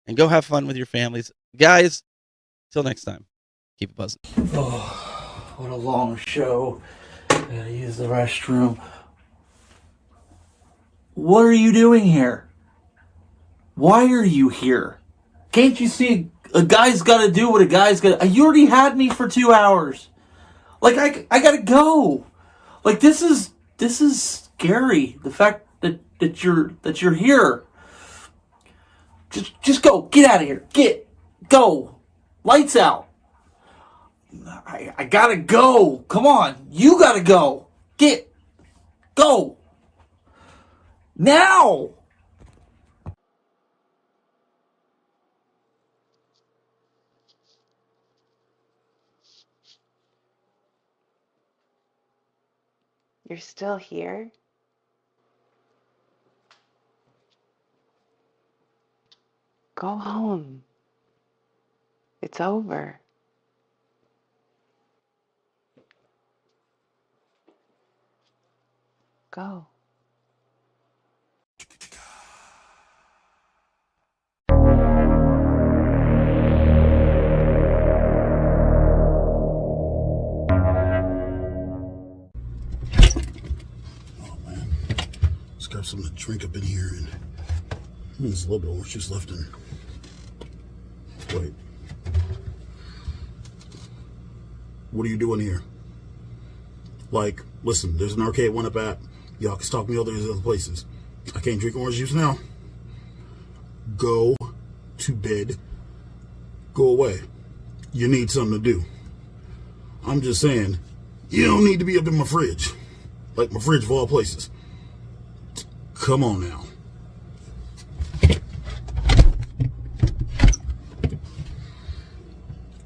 And go have fun with your families. Guys, till next time, keep it buzzing. Oh, what a long show. I gotta use the restroom. What are you doing here? Why are you here? Can't you see a guy's gotta do what a guy's gotta... You already had me for 2 hours. Like, I gotta go. Like, this is scary. The fact that you're here. Just go. Get out of here. Go. Lights out. I gotta go. Come on. You gotta go. Go. Now. You're still here? Go home. It's over. Go. Oh man, just got something to drink up in here, and there's a little bit of orange juice left in. Wait, what are you doing here? Like, listen, there's an arcade one up at. Y'all can stalk me all those other places. I can't drink orange juice now. Go to bed. Go away. You need something to do. I'm just saying, you don't need to be up in my fridge. Like my fridge of all places. Come on now.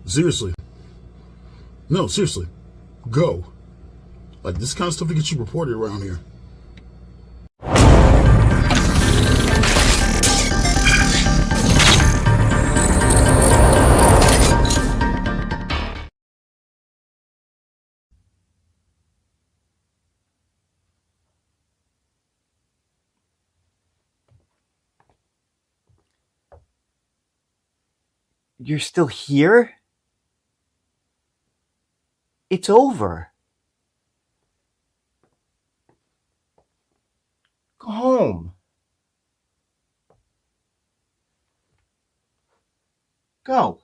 Seriously. No, seriously. Go. Like, this kind of stuff that gets you reported around here. You're still here? It's over. Go home. Go.